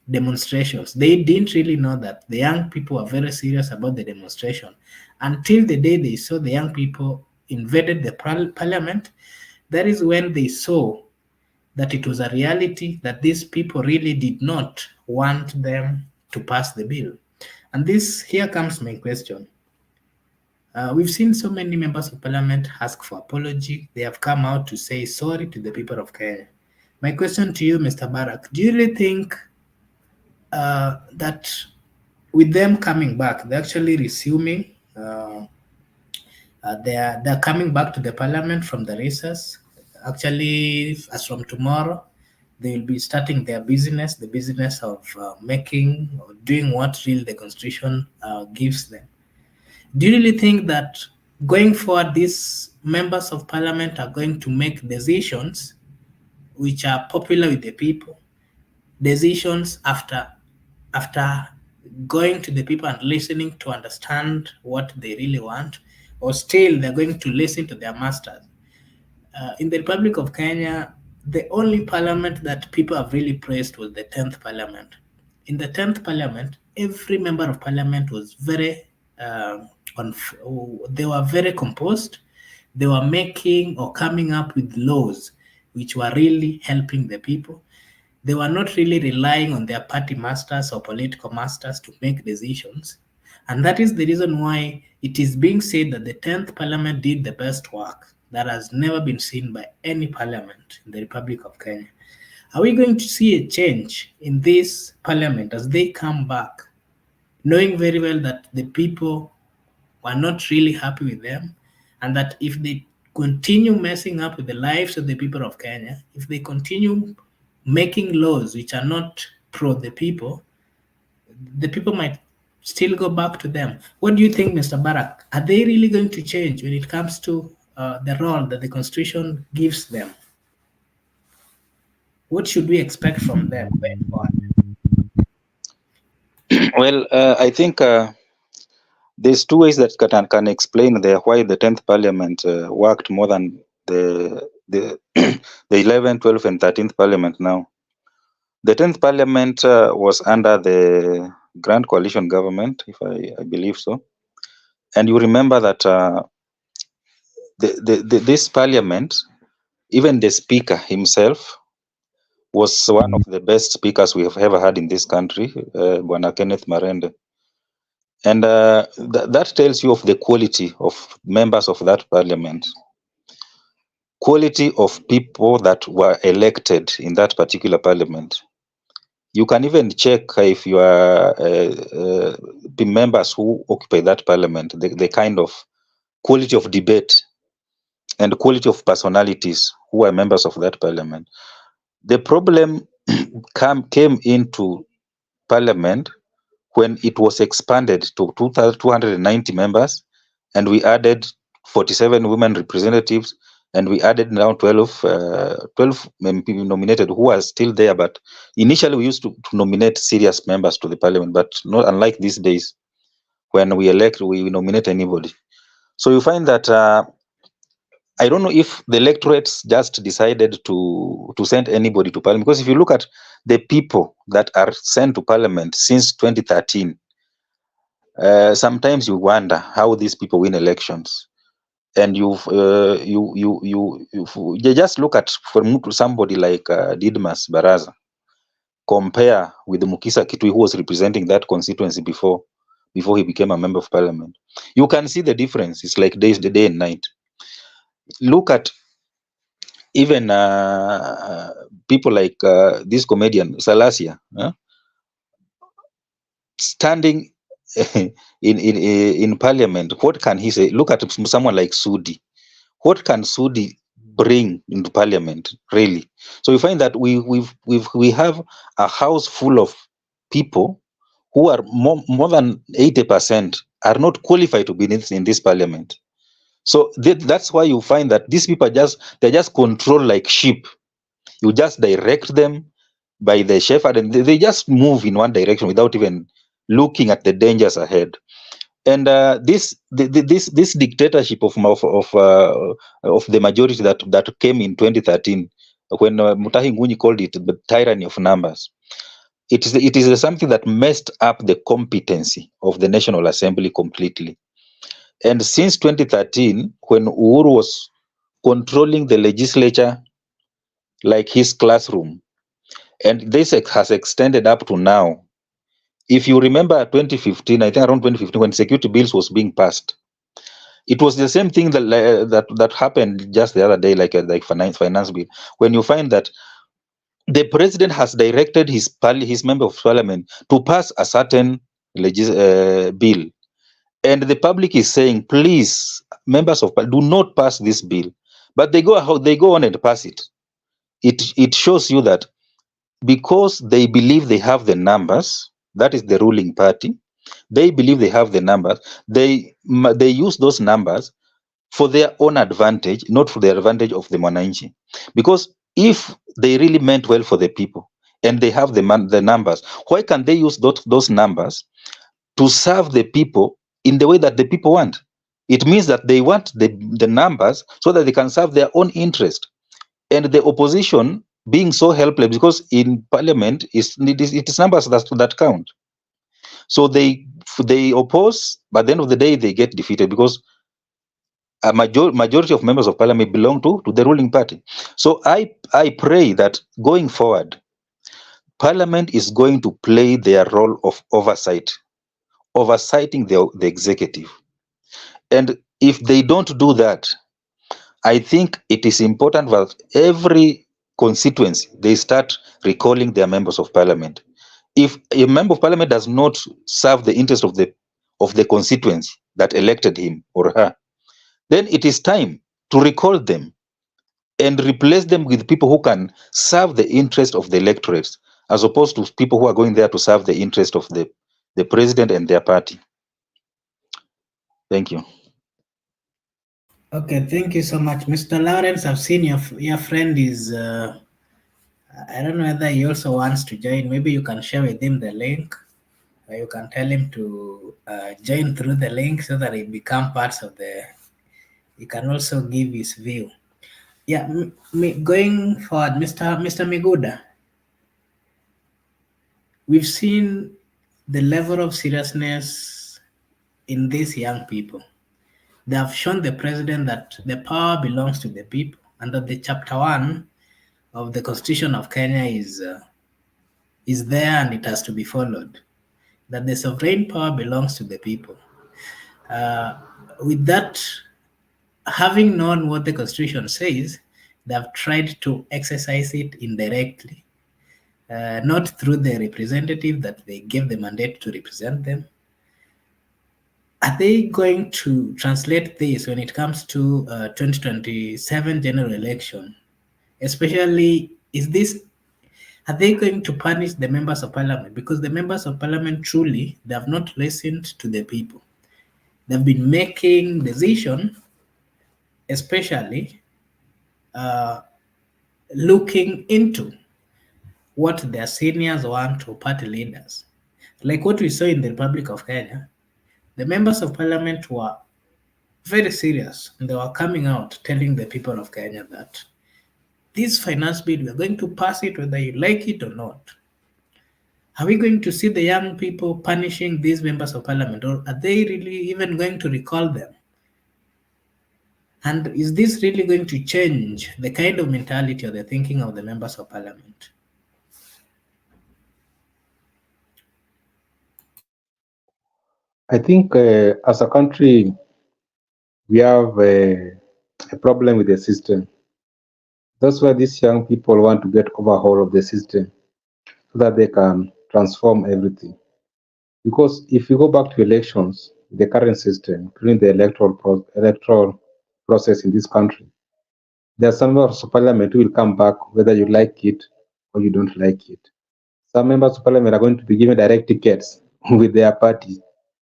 Speaker 1: demonstrations. They didn't really know that the young people were very serious about the demonstration until the day they saw the young people invaded the parliament. That is when they saw that it was a reality, that these people really did not want them to pass the bill. And this, here comes my question. We've seen so many members of parliament ask for apology. They have come out to say sorry to the people of Kenya. My question to you, Mr. Barak, do you really think that with them coming back, they're actually resuming, they're coming back to the parliament from the recess? Actually, as from tomorrow, they will be starting their business, the business of making or doing what really the constitution gives them. Do you really think that going forward, these members of parliament are going to make decisions which are popular with the people, decisions after going to the people and listening to understand what they really want, or still they're going to listen to their masters? In the Republic of Kenya, the only parliament that people have really praised was the 10th parliament. In the 10th parliament, every member of parliament was very they were very composed. They were making or coming up with laws which were really helping the people. They were not really relying on their party masters or political masters to make decisions. And that is the reason why it is being said that the 10th parliament did the best work that has never been seen by any parliament in the Republic of Kenya. Are we going to see a change in this parliament as they come back, knowing very well that the people were not really happy with them, and that if they continue messing up with the lives of the people of Kenya, if they continue making laws which are not pro the people might still go back to them? What do you think, Mr. Barak? Are they really going to change when it comes to the role that the Constitution gives them? What should we expect from them going forward?
Speaker 2: Well, I think there's two ways that can explain why the 10th Parliament worked more than the 11th, 12th, and 13th Parliament now. The 10th Parliament was under the Grand Coalition government, if I believe so. And you remember that this Parliament, even the Speaker himself, was one of the best speakers we have ever had in this country, Bwana Kenneth Marende. And that tells you of the quality of members of that parliament, quality of people that were elected in that particular parliament. You can even check if you are the members who occupy that parliament, the kind of quality of debate and quality of personalities who are members of that parliament. The problem came into parliament when it was expanded to 290 members, and we added 47 women representatives, and we added now 12 MP nominated who are still there. But initially we used to nominate serious members to the parliament, but not unlike these days when we elect, we nominate anybody. So you find that I don't know if the electorates just decided to send anybody to parliament, because if you look at the people that are sent to parliament since 2013, sometimes you wonder how these people win elections. And you just look at somebody like Didmas Baraza, compare with Mukisa Kitui, who was representing that constituency before he became a member of parliament. You can see the difference. It's like the day and night. Look at even people like this comedian Salasia, standing in parliament. What can he say? Look at someone like Sudi. What can Sudi bring into parliament, really? So you find that we have a house full of people who are more than 80% are not qualified to be in this parliament. So that's why you find that these people they're just controlled like sheep. You just direct them by the shepherd, and they just move in one direction without even looking at the dangers ahead. And this dictatorship of the majority that came in 2013, when Mutahi Ngunyi called it the tyranny of numbers, it is something that messed up the competency of the National Assembly completely. And since 2013, when Uhuru was controlling the legislature like his classroom, and this has extended up to now. If you remember 2015, I think around 2015, when security bills was being passed, it was the same thing that happened just the other day, like finance bill, when you find that the president has directed his member of parliament to pass a certain bill, and the public is saying, please, members of parliament, do not pass this bill, but they go on and pass it. It shows you that because they believe they have the numbers, that is the ruling party, they believe they have the numbers, they use those numbers for their own advantage, not for the advantage of the Mwananchi. Because if they really meant well for the people and they have the numbers, why can't they use those numbers to serve the people in the way that the people want? It means that they want the numbers so that they can serve their own interest. And the opposition being so helpless, because in parliament it is numbers that count. So they oppose, but at the end of the day they get defeated, because a majority of members of parliament belong to the ruling party. So I pray that going forward, parliament is going to play their role of oversighting the executive. And if they don't do that, I think it is important that every constituency, they start recalling their members of parliament. If a member of parliament does not serve the interest of the constituency that elected him or her, then it is time to recall them and replace them with people who can serve the interest of the electorates, as opposed to people who are going there to serve the interest of the president and their party. Thank you.
Speaker 1: Okay, thank you so much, Mr. Lawrence. I've seen your friend is. I don't know whether he also wants to join. Maybe you can share with him the link. Or you can tell him to join through the link so that he become parts of the. He can also give his view. Yeah, going forward, Mr. Miguda. We've seen the level of seriousness in these young people. They have shown the president that the power belongs to the people, and that the chapter 1 of the Constitution of Kenya is there and it has to be followed. That the sovereign power belongs to the people. With that, having known what the Constitution says, they have tried to exercise it indirectly, not through the representative that they gave the mandate to represent them. Are they going to translate this when it comes to 2027 general election? Especially, are they going to punish the members of parliament? Because the members of parliament truly, they have not listened to the people. They've been making decisions, especially looking into what their seniors want or party leaders. Like what we saw in the Republic of Kenya, the members of parliament were very serious. And they were coming out telling the people of Kenya that this finance bill, we are going to pass it whether you like it or not. Are we going to see the young people punishing these members of parliament, or are they really even going to recall them? And is this really going to change the kind of mentality or the thinking of the members of parliament?
Speaker 3: I think as a country, we have a problem with the system. That's why these young people want to get overhaul of the system so that they can transform everything. Because if you go back to elections, the current system, during the electoral process in this country, there are some members of parliament who will come back whether you like it or you don't like it. Some members of parliament are going to be given direct tickets with their parties,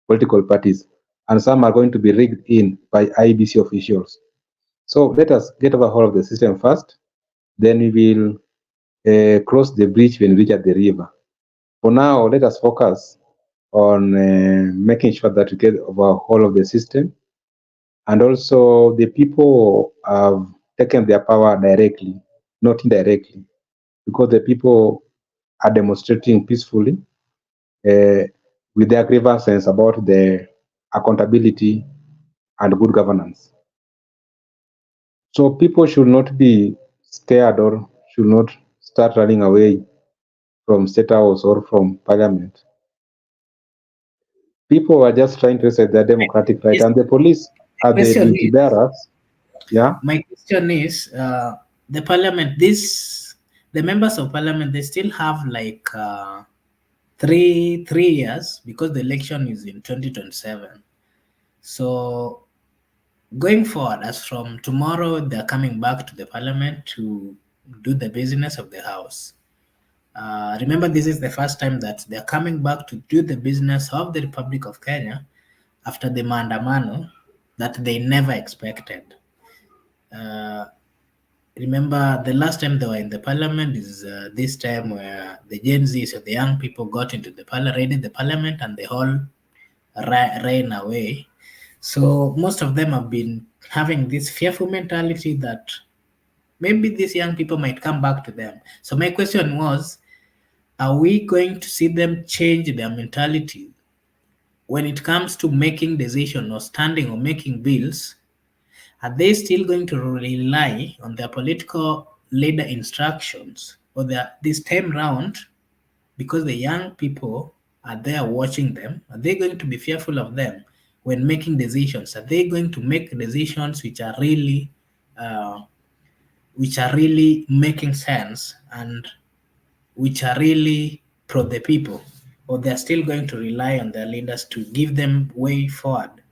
Speaker 3: political parties, and some are going to be rigged in by IBC officials. So let us get overhaul of the system first, then we will cross the bridge when we reach at the river. For now, let us focus on making sure that we get overhaul of the system, and also the people have taken their power directly, not indirectly, because the people are demonstrating peacefully uh, with their grievances about the accountability and good governance. So people should not be scared or should not start running away from state house or from parliament. People are just trying to exercise their democratic right,
Speaker 1: Yes,
Speaker 3: and the police are the
Speaker 1: question
Speaker 3: duty
Speaker 1: is,
Speaker 3: bearers. Yeah.
Speaker 1: my question is, the parliament, the members of parliament, they still have like three years because the election is in 2027. So going forward, as from tomorrow, they're coming back to the parliament to do the business of the house. Remember, this is the first time that they're coming back to do the business of the Republic of Kenya after the maandamano that they never expected. Uh, Remember, the last time they were in the parliament is this time where the Gen Zs or the young people got into the raided the parliament, and they all ran away. So most of them have been having this fearful mentality that maybe these young people might come back to them. So my question was, are we going to see them change their mentality when it comes to making decisions or standing or making bills? Are they still going to rely on their political leader instructions, or this time round, because the young people are there watching them, are they going to be fearful of them when making decisions? Are they going to make decisions uh, which are really making sense and which are really pro the people, or they're still going to rely on their leaders to give them way forward?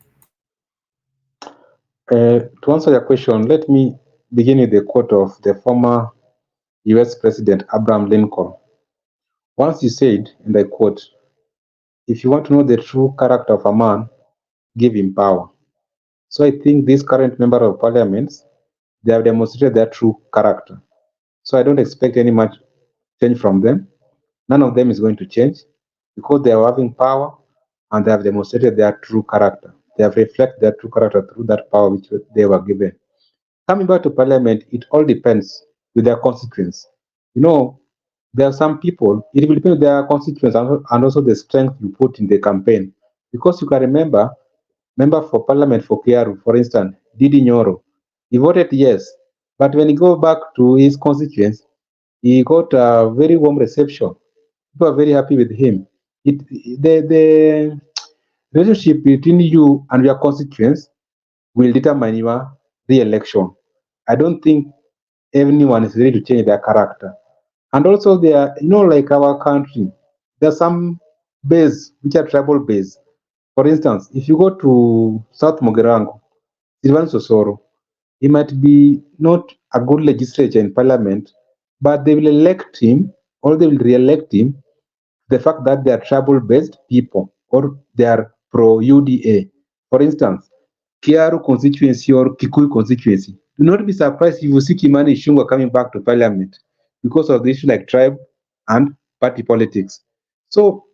Speaker 3: To answer your question, let me begin with the quote of the former US President Abraham Lincoln. Once he said, and I quote, "If you want to know the true character of a man, give him power." So I think these current members of parliament, they have demonstrated their true character. So I don't expect any much change from them. None of them is going to change because they are having power and they have demonstrated their true character. They have reflected their true character through that power which they were given. Coming back to parliament, it all depends with their constituents. You know, there are some people, it will depend on their constituents and also the strength you put in the campaign. Because you can remember, member for parliament for Kiaru, for instance, Didi Nyoro, he voted yes. But when he go back to his constituents, he got a very warm reception. People are very happy with him. The relationship between you and your constituents will determine your re-election. I don't think anyone is ready to change their character. And also there, like our country, there are some base which are tribal base. For instance, if you go to South Mogirango, Silvan Sosoro, he might be not a good legislature in parliament, but they will elect him or they will re-elect him the fact that they are tribal-based people or they are pro-UDA. For instance, Kiaru constituency or Kikuyu constituency. Do not be surprised if you see Kimani Ichung'wah coming back to parliament because of the issue like tribe and party politics. So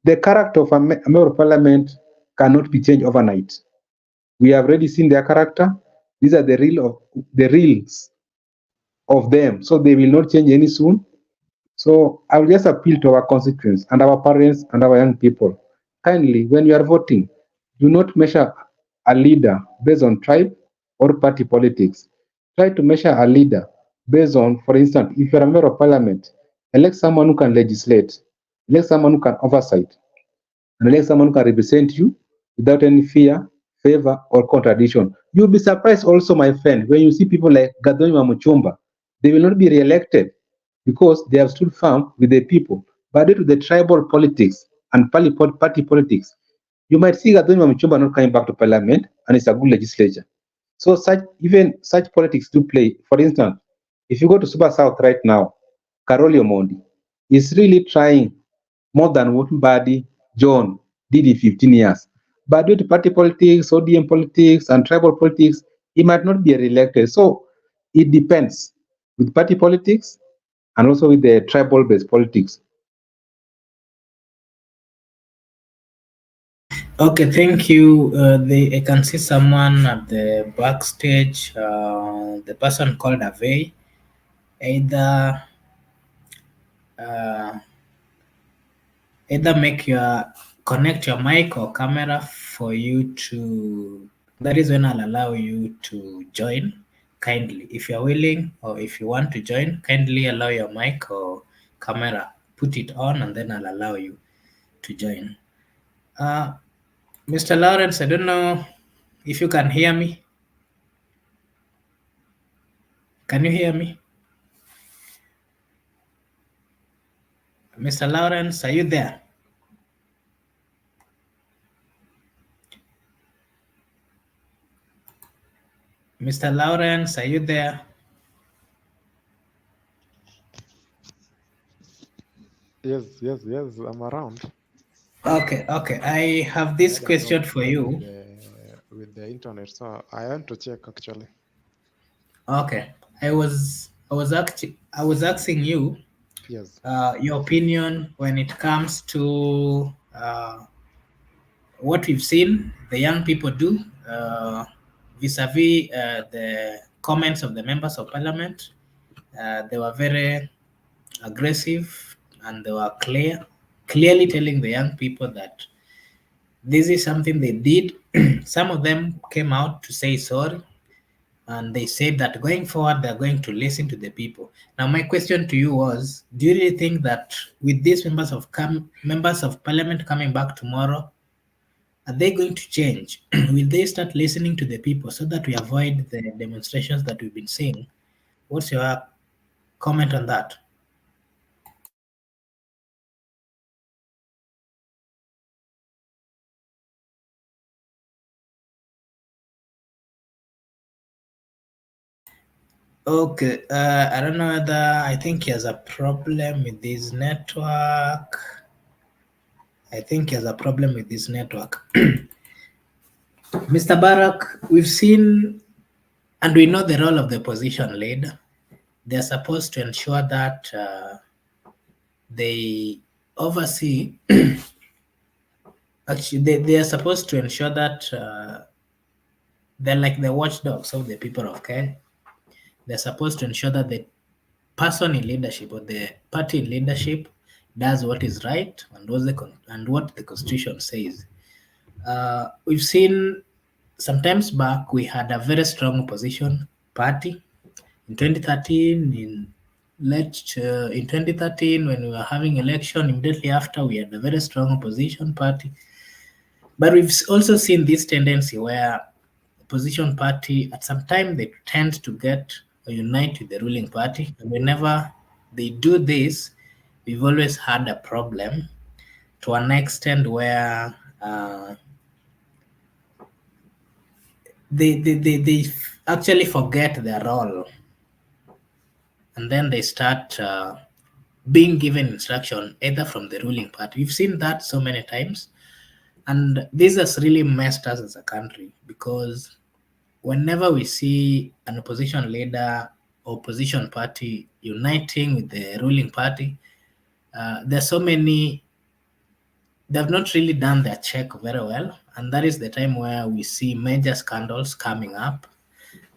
Speaker 3: the character of a member of parliament cannot be changed overnight. We have already seen their character. These are the reals of them, so they will not change any soon. So I will just appeal to our constituents and our parents and our young people. Kindly, when you are voting, do not measure a leader based on tribe or party politics. Try to measure a leader based on, for instance, if you are a member of parliament, elect someone who can legislate, elect someone who can oversight, and elect someone who can represent you without any fear, favor, or contradiction. You'll be surprised also, my friend, when you see people like Gadoni Mamuchumba. They will not be re-elected because they have stood firm with the people. But due to the tribal politics and party politics, you might see Gadoni Mamuchumba not coming back to parliament, and it's a good legislature. So such politics do play. For instance, if you go to Super South right now, Karoli Omondi is really trying more than what Mbadi John did in 15 years. But due to party politics, ODM politics, and tribal politics, he might not be re-elected. So it depends with party politics and also with the tribal-based politics.
Speaker 1: Okay, thank you. I can see someone at the backstage. The person called Ave. Either uh, either make your connect your mic or camera for you to. That is when I'll allow you to join. Kindly, if you are willing or if you want to join, kindly allow your mic or camera. Put it on, and then I'll allow you to join. Mr. Lawrence, I don't know if you can hear me. Can you hear me? Mr. Lawrence, are you there? Mr. Lawrence, are you there?
Speaker 4: Yes, I'm around.
Speaker 1: Okay. I have this question for you.
Speaker 4: With the internet, so I want to check actually.
Speaker 1: Okay, I was asking you,
Speaker 4: Yes.
Speaker 1: your opinion when it comes to what we've seen the young people do vis-a-vis the comments of the members of parliament. They were very aggressive, and they were clearly telling the young people that this is something they did. Some of them came out to say sorry, and they said that going forward they're going to listen to the people. Now, my question to you was: do you really think that with these members of parliament coming back tomorrow, are they going to change? Will they start listening to the people so that we avoid the demonstrations that we've been seeing? What's your comment on that? Okay, I don't know whether I think he has a problem with this network. I think he has a problem with this network. Mr. Barak, we've seen and we know the role of the opposition leader. They're supposed to ensure that they oversee. Actually, they are supposed to ensure that they're like the watchdogs of the people of Kenya. They're supposed to ensure that the person in leadership or the party in leadership does what is right and what the constitution says. We've seen sometimes back we had a very strong opposition party in 2013. In 2013, when we were having election, immediately after we had a very strong opposition party. But we've also seen this tendency where opposition party at some time they tend to get or unite with the ruling party, and whenever they do this, we've always had a problem to an extent where they actually forget their role, and then they start being given instruction either from the ruling party. We've seen that so many times, and this has really messed us as a country, because whenever we see an opposition leader or opposition party uniting with the ruling party, there are so many they've not really done their check very well, and that is the time where we see major scandals coming up.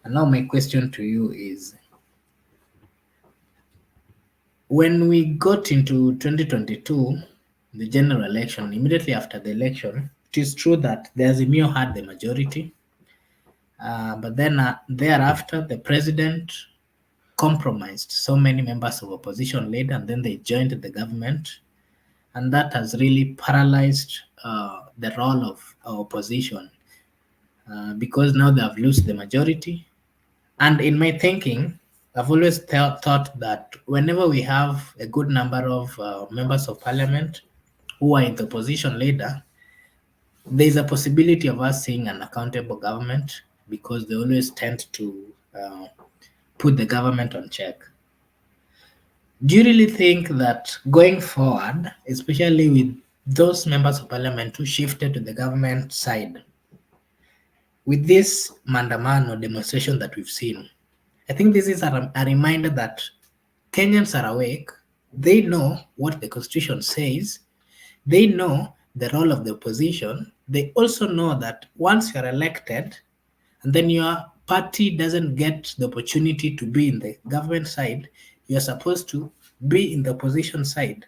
Speaker 1: And now my question to you is, when we got into 2022, the general election, immediately after the election, it is true that the Azimio had the majority, but then thereafter, the president compromised so many members of opposition led, and then they joined the government, and that has really paralyzed the role of opposition because now they have lost the majority. And in my thinking, I've always thought that whenever we have a good number of members of parliament who are in the opposition leader, there is a possibility of us seeing an accountable government because they always tend to put the government on check. Do you really think that going forward, especially with those members of parliament who shifted to the government side, with this mandamano demonstration that we've seen, I think this is a reminder that Kenyans are awake. They know what the constitution says. They know the role of the opposition. They also know that once you're elected and then your party doesn't get the opportunity to be in the government side, you're supposed to be in the opposition side.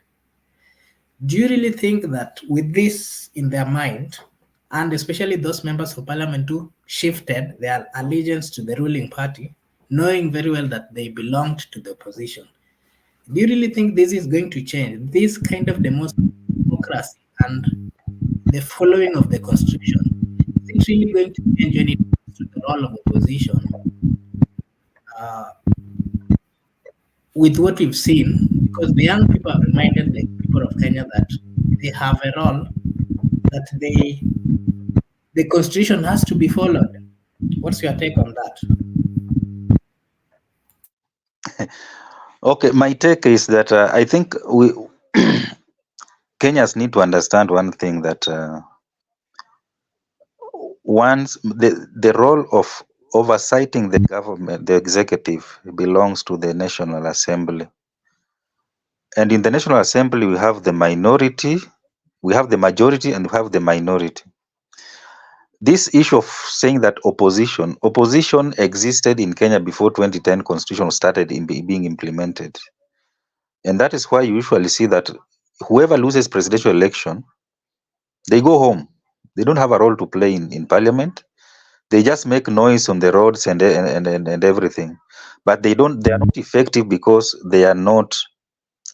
Speaker 1: Do you really think that with this in their mind, and especially those members of parliament who shifted their allegiance to the ruling party, knowing very well that they belonged to the opposition, do you really think this is going to change? This kind of democracy and the following of the constitution, is it really going to change when it comes to the role of opposition? With what we've seen, because the young people have reminded the people of Kenya that they have a role, that the constitution has to be followed. What's your take on that?
Speaker 2: Okay, my take is that I think we Kenyans need to understand one thing, that once the role of oversighting the government, the executive, belongs to the National Assembly. And in the National Assembly, we have the minority, we have the majority, and we have the minority. This issue of saying that opposition existed in Kenya before 2010 constitution started being implemented. And that is why you usually see that whoever loses presidential election, they go home. They don't have a role to play in parliament. They just make noise on the roads and everything. But they are not effective because they are not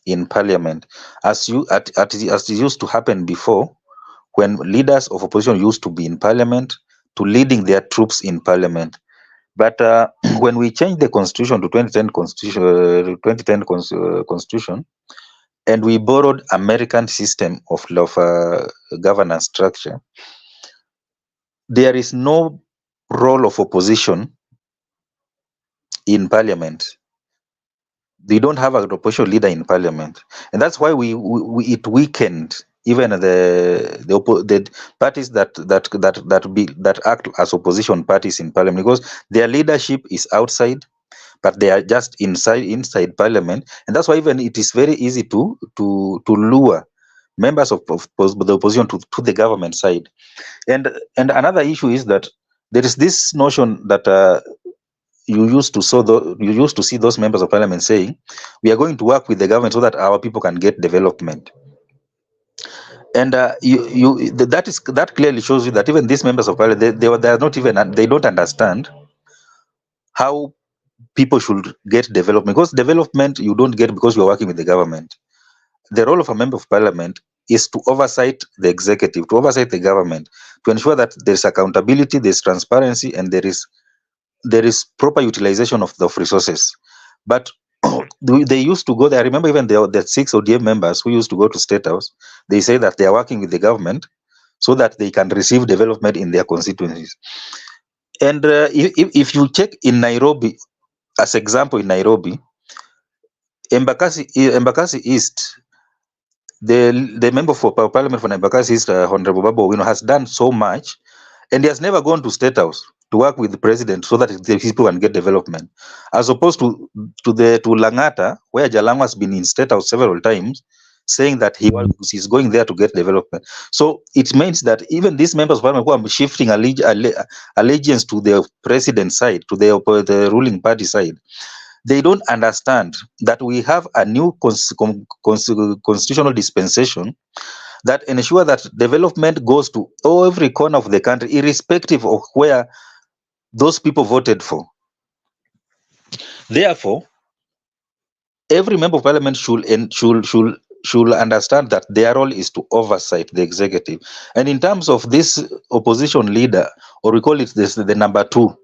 Speaker 2: in parliament. As it used to happen before, when leaders of opposition used to be in parliament, to leading their troops in parliament. But when we changed the constitution to 2010 constitution, and we borrowed American system of governance structure, there is no role of opposition in parliament. They don't have an opposition leader in parliament, and that's why it weakened even the parties that act as opposition parties in parliament, because their leadership is outside, but they are just inside parliament. And that's why even it is very easy to lure members of the opposition to the government side. And another issue is that there is this notion that you used to see those members of parliament saying, we are going to work with the government so that our people can get development. And that clearly shows you that even these members of parliament, they are not even, they don't understand how people should get development, because development you don't get because you are working with the government. The role of a member of parliament is to oversight the executive, to oversight the government, to ensure that there's accountability, there's transparency, and there is proper utilization of resources. But they used to go there. I remember even the 6 ODM members who used to go to State House, they say that they are working with the government so that they can receive development in their constituencies. And if you check in Nairobi, as example, in Nairobi, Embakasi East, the member for parliament for Embakasi East, Honorable Babu Owino, has done so much, and he has never gone to State House to work with the president so that the people can get development, as opposed to Langata, where Jalango has been in State House several times. saying that he's going there to get development. So it means that even these members of parliament who are shifting allegiance to the president side, to the ruling party side, they don't understand that we have a new constitutional dispensation that ensure that development goes to every corner of the country, irrespective of where those people voted for. Therefore, every member of parliament should understand that their role is to oversight the executive. And in terms of this opposition leader, or we call it this, the number two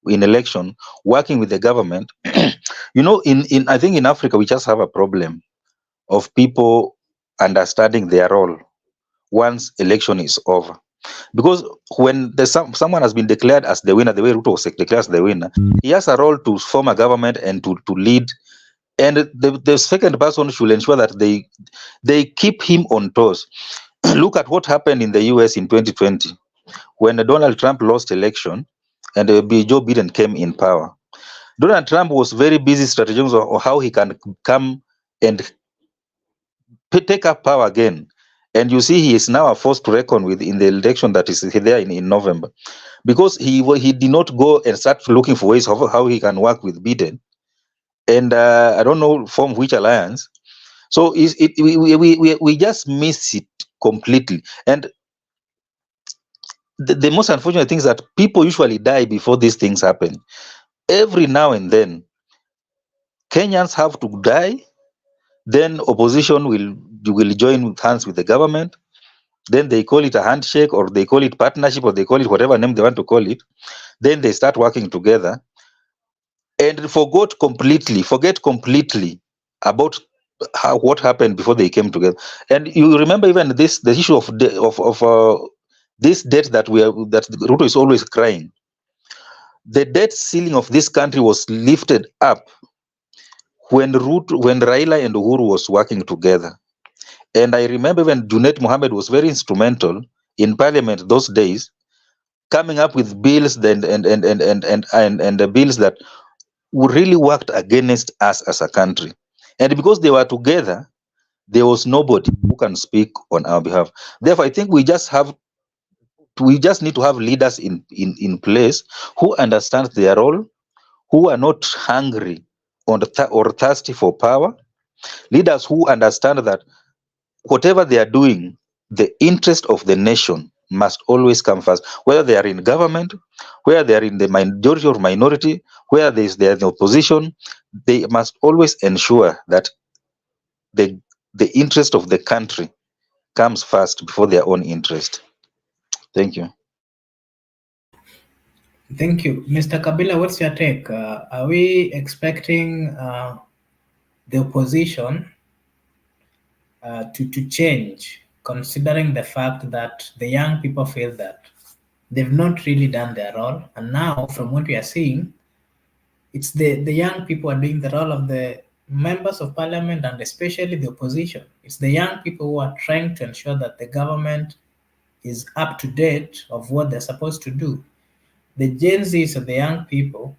Speaker 2: in election, working with the government, in I think in Africa we just have a problem of people understanding their role once election is over. Because when someone has been declared as the winner, the way Ruto was declared as the winner, he has a role to form a government and to lead. And the second person should ensure that they keep him on toes. Look at what happened in the US in 2020 when Donald Trump lost election and Joe Biden came in power. Donald Trump was very busy strategizing on how he can come and take up power again. And you see, he is now a force to reckon with in the election that is there in November, because he did not go and start looking for ways of how he can work with Biden. And I don't know from which alliance. So we just miss it completely. And the most unfortunate thing is that people usually die before these things happen. Every now and then, Kenyans have to die. Then opposition will join hands with the government. Then they call it a handshake, or they call it partnership, or they call it whatever name they want to call it. Then they start working together and forget completely about what happened before they came together. And you remember even the issue of this debt that Ruto is always crying. The debt ceiling of this country was lifted up when Raila and Uhuru was working together. And I remember when Junet Mohammed was very instrumental in parliament those days, coming up with bills and the bills that really worked against us as a country. And because they were together, there was nobody who can speak on our behalf. Therefore, I think we just need to have leaders in place who understand their role, who are not hungry or thirsty for power, leaders who understand that whatever they are doing, the interest of the nation must always come first, whether they are in government, whether they are in the majority or minority, whether they are in the opposition. They must always ensure that the interest of the country comes first before their own interest. Thank you.
Speaker 1: Thank you. Mr. Kabila, what's your take? Are we expecting the opposition to change, considering the fact that the young people feel that they've not really done their role? And now, from what we are seeing, it's the young people are doing the role of the members of parliament, and especially the opposition. It's the young people who are trying to ensure that the government is up to date of what they're supposed to do. The Gen Zs and the young people,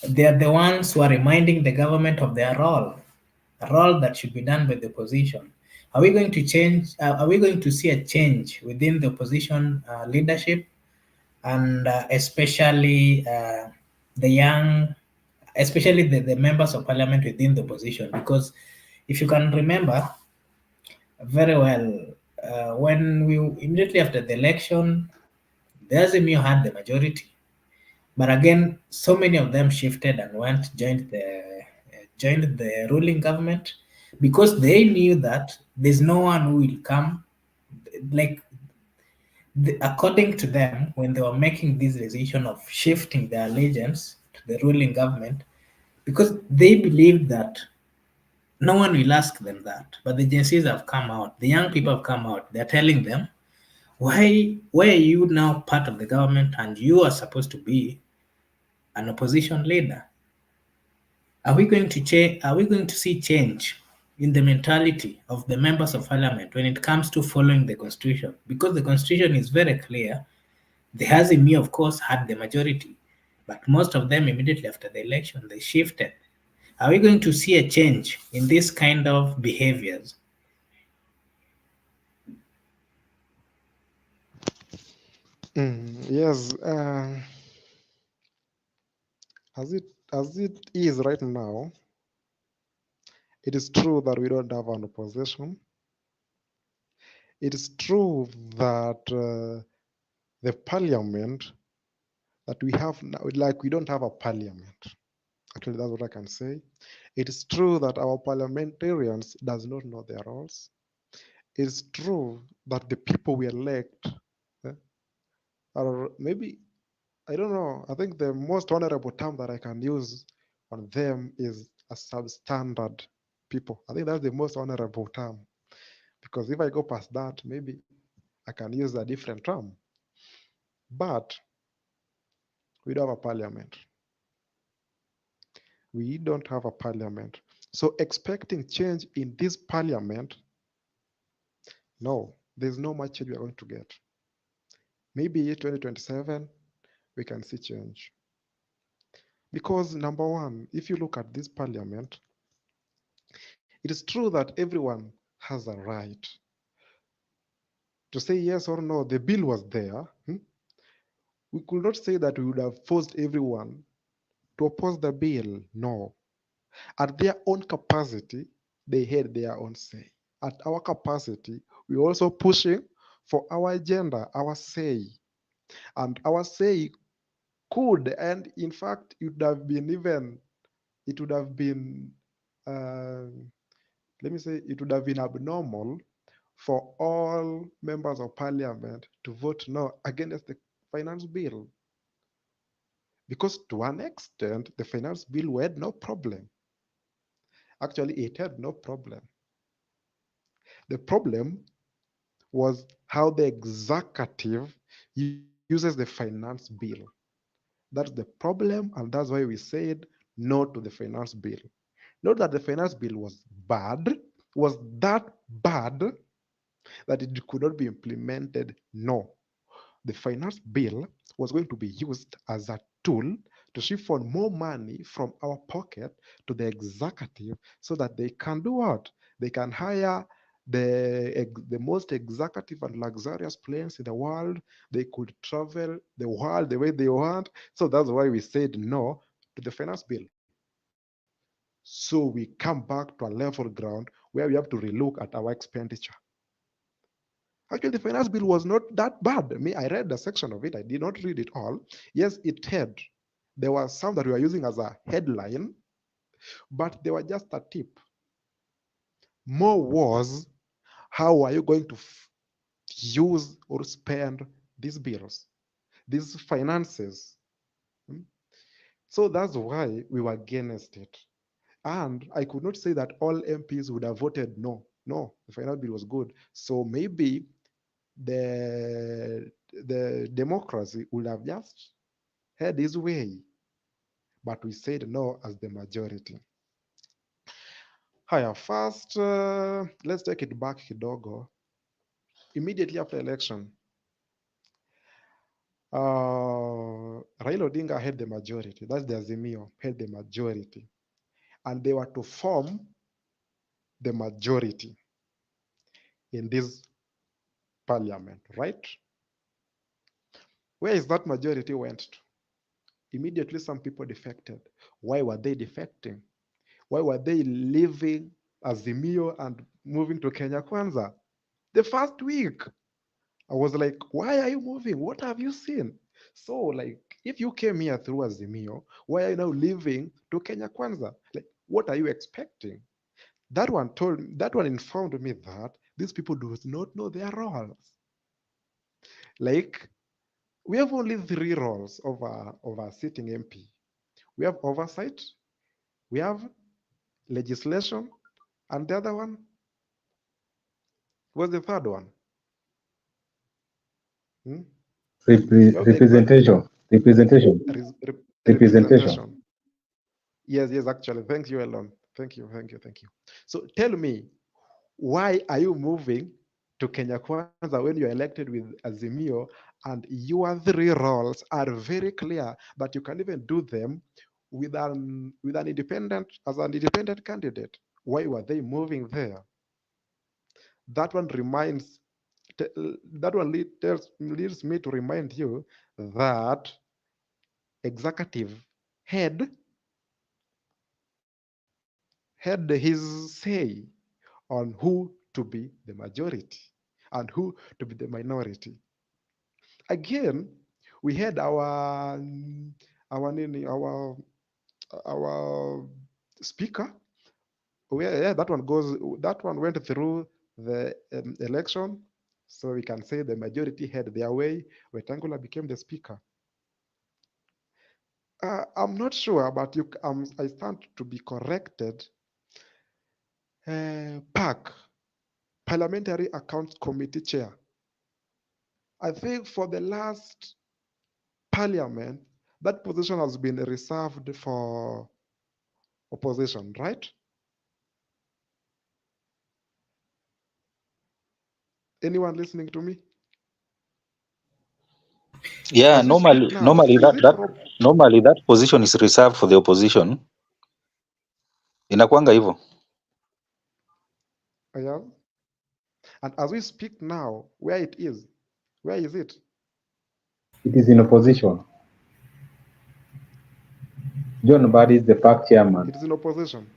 Speaker 1: they are the ones who are reminding the government of their role, a role that should be done by the opposition. Are we going to change? Are we going to see a change within the opposition leadership, and especially the young, especially the members of parliament within the opposition? Because if you can remember very well, when we immediately after the election, the Azimio had the majority, but again, so many of them shifted and joined the ruling government, because they knew that there's no one who will come. Like, according to them, when they were making this decision of shifting their allegiance to the ruling government, because they believed that no one will ask them that. But the Gen Zs have come out, the young people have come out, they're telling them, why are you now part of the government and you are supposed to be an opposition leader? Are we going to change? Are we going to see change in the mentality of the members of parliament when it comes to following the constitution? Because the constitution is very clear. The Hazimi, of course, had the majority, but most of them immediately after the election, they shifted. Are we going to see a change in this kind of behaviors
Speaker 4: Yes, as it is right now, it is true that we don't have an opposition. It is true that the parliament that we have now, like we don't have a parliament. Actually, that's what I can say. It is true that our parliamentarians does not know their roles. It is true that the people we elect eh, are maybe, I don't know, I think the most honorable term that I can use on them is a substandard people. I think that's the most honorable term, because if I go past that, maybe I can use a different term. But we don't have a parliament. We don't have a parliament. So expecting change in this parliament, no, there's no much change we are going to get. Maybe 2027, we can see change. Because number one, if you look at this parliament, it is true that everyone has a right to say yes or no. The bill was there. We could not say that we would have forced everyone to oppose the bill. No. At their own capacity, they had their own say. At our capacity, we're also pushing for our agenda, our say. And our say could, and in fact, it would have been even, it would have been, uh, let me say, it would have been abnormal for all members of parliament to vote no against the finance bill. Because to an extent, the finance bill had no problem. Actually, it had no problem. The problem was how the executive uses the finance bill. That's the problem, and that's why we said no to the finance bill. Not that the finance bill was bad, was that bad that it could not be implemented. No. The finance bill was going to be used as a tool to siphon more money from our pocket to the executive so that they can do what? They can hire the most executive and luxurious planes in the world. They could travel the world the way they want. So that's why we said no to the finance bill. So we come back to a level ground where we have to relook at our expenditure. Actually, the finance bill was not that bad. Me, I read a section of it. I did not read it all. Yes, it had. There were some that we were using as a headline, but they were just a tip. More was, how are you going to use or spend these bills, these finances? Hmm? So that's why we were against it. And I could not say that all MPs would have voted no. No, the finance bill was good. So maybe the democracy would have just had his way, but we said no as the majority. Haya, first, let's take it back kidogo. Immediately after election, Raila Odinga had the majority. That's the Azimio, had the majority. And they were to form the majority in this parliament, right? Where is that majority went to? Immediately, some people defected. Why were they defecting? Why were they leaving Azimio and moving to Kenya Kwanza? The first week, I was like, why are you moving? What have you seen? So, like, if you came here through Azimio, why are you now leaving to Kenya Kwanza? Like, what are you expecting? That one informed me that these people do not know their roles. Like, we have only three roles of a sitting MP. We have oversight, we have legislation, and the other one was the third one. Hmm?
Speaker 3: Representation. Representation. Representation.
Speaker 4: Representation. Yes, yes, actually. Thank you, Elon. Thank you, thank you, thank you. So tell me, why are you moving to Kenya Kwanza when you're elected with Azimio and your three roles are very clear that you can even do them with an independent, as an independent candidate? Why were they moving there? That one reminds leads me to remind you that executive head had his say on who to be the majority and who to be the minority. Again, we had our our speaker. Where yeah, that one went through the election, so we can say the majority had their way. Wetangula became the speaker. I'm not sure, but I stand to be corrected. PAC, Parliamentary Accounts Committee Chair. I think for the last parliament, that position has been reserved for opposition, right? Anyone listening to me?
Speaker 2: Yeah,
Speaker 4: As we speak now,
Speaker 2: normally
Speaker 4: is it for
Speaker 2: normally that position is reserved for the opposition. Inakwanga hivyo.
Speaker 4: yeah? And as we speak now, where is it?
Speaker 3: It is in opposition. John Badi is the PAC chairman.
Speaker 4: It is in opposition.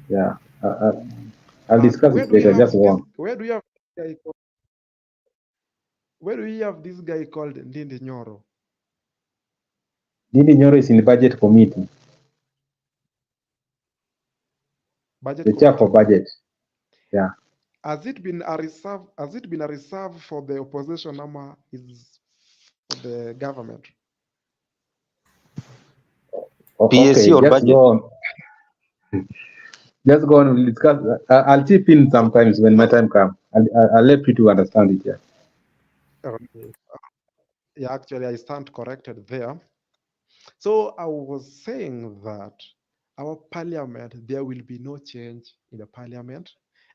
Speaker 3: Yeah. I'll
Speaker 4: And
Speaker 3: discuss
Speaker 4: where
Speaker 3: it
Speaker 4: do we
Speaker 3: later.
Speaker 4: have
Speaker 3: Just one.
Speaker 4: where do you have this guy called, where do we have this guy called Ndindi Nyoro?
Speaker 3: Didi Nyoro is in the budget committee,
Speaker 4: Budget
Speaker 3: the chair for
Speaker 4: committee.
Speaker 3: budget. Yeah.
Speaker 4: Has it been a reserve for the opposition, Ama, is for the government?
Speaker 3: Okay,
Speaker 2: PSC or
Speaker 3: just
Speaker 2: budget?
Speaker 3: go on. Just go on. We'll discuss. I'll chip in sometimes when my time comes. I'll let you to understand it. Yeah.
Speaker 4: Okay. Yeah, actually, I stand corrected there. So I was saying that our parliament, there will be no change in the parliament,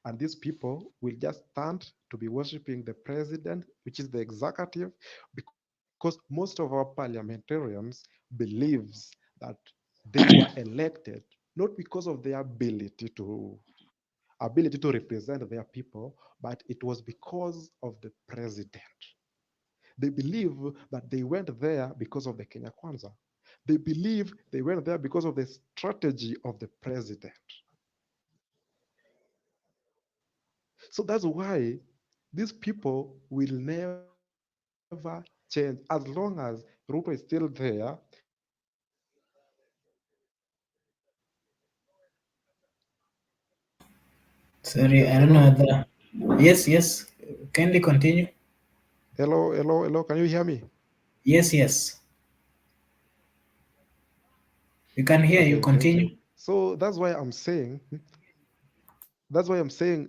Speaker 4: and these people will just stand to be worshiping the president, which is the executive, because most of our parliamentarians believes that they were elected not because of their ability to represent their people, but it was because of the president. They believe that they went there because of the Kenya Kwanza. They believe they went there because of the strategy of the president. So that's why these people will never change. As long as Ruto is still there, they will never change.
Speaker 1: Sorry, I don't know
Speaker 4: Hello?
Speaker 1: whether. Yes, yes. Kindly continue.
Speaker 4: Hello. Can you hear me?
Speaker 1: Yes, yes. We can hear you.
Speaker 4: Okay, thank you.
Speaker 1: Continue.
Speaker 4: So that's why I'm saying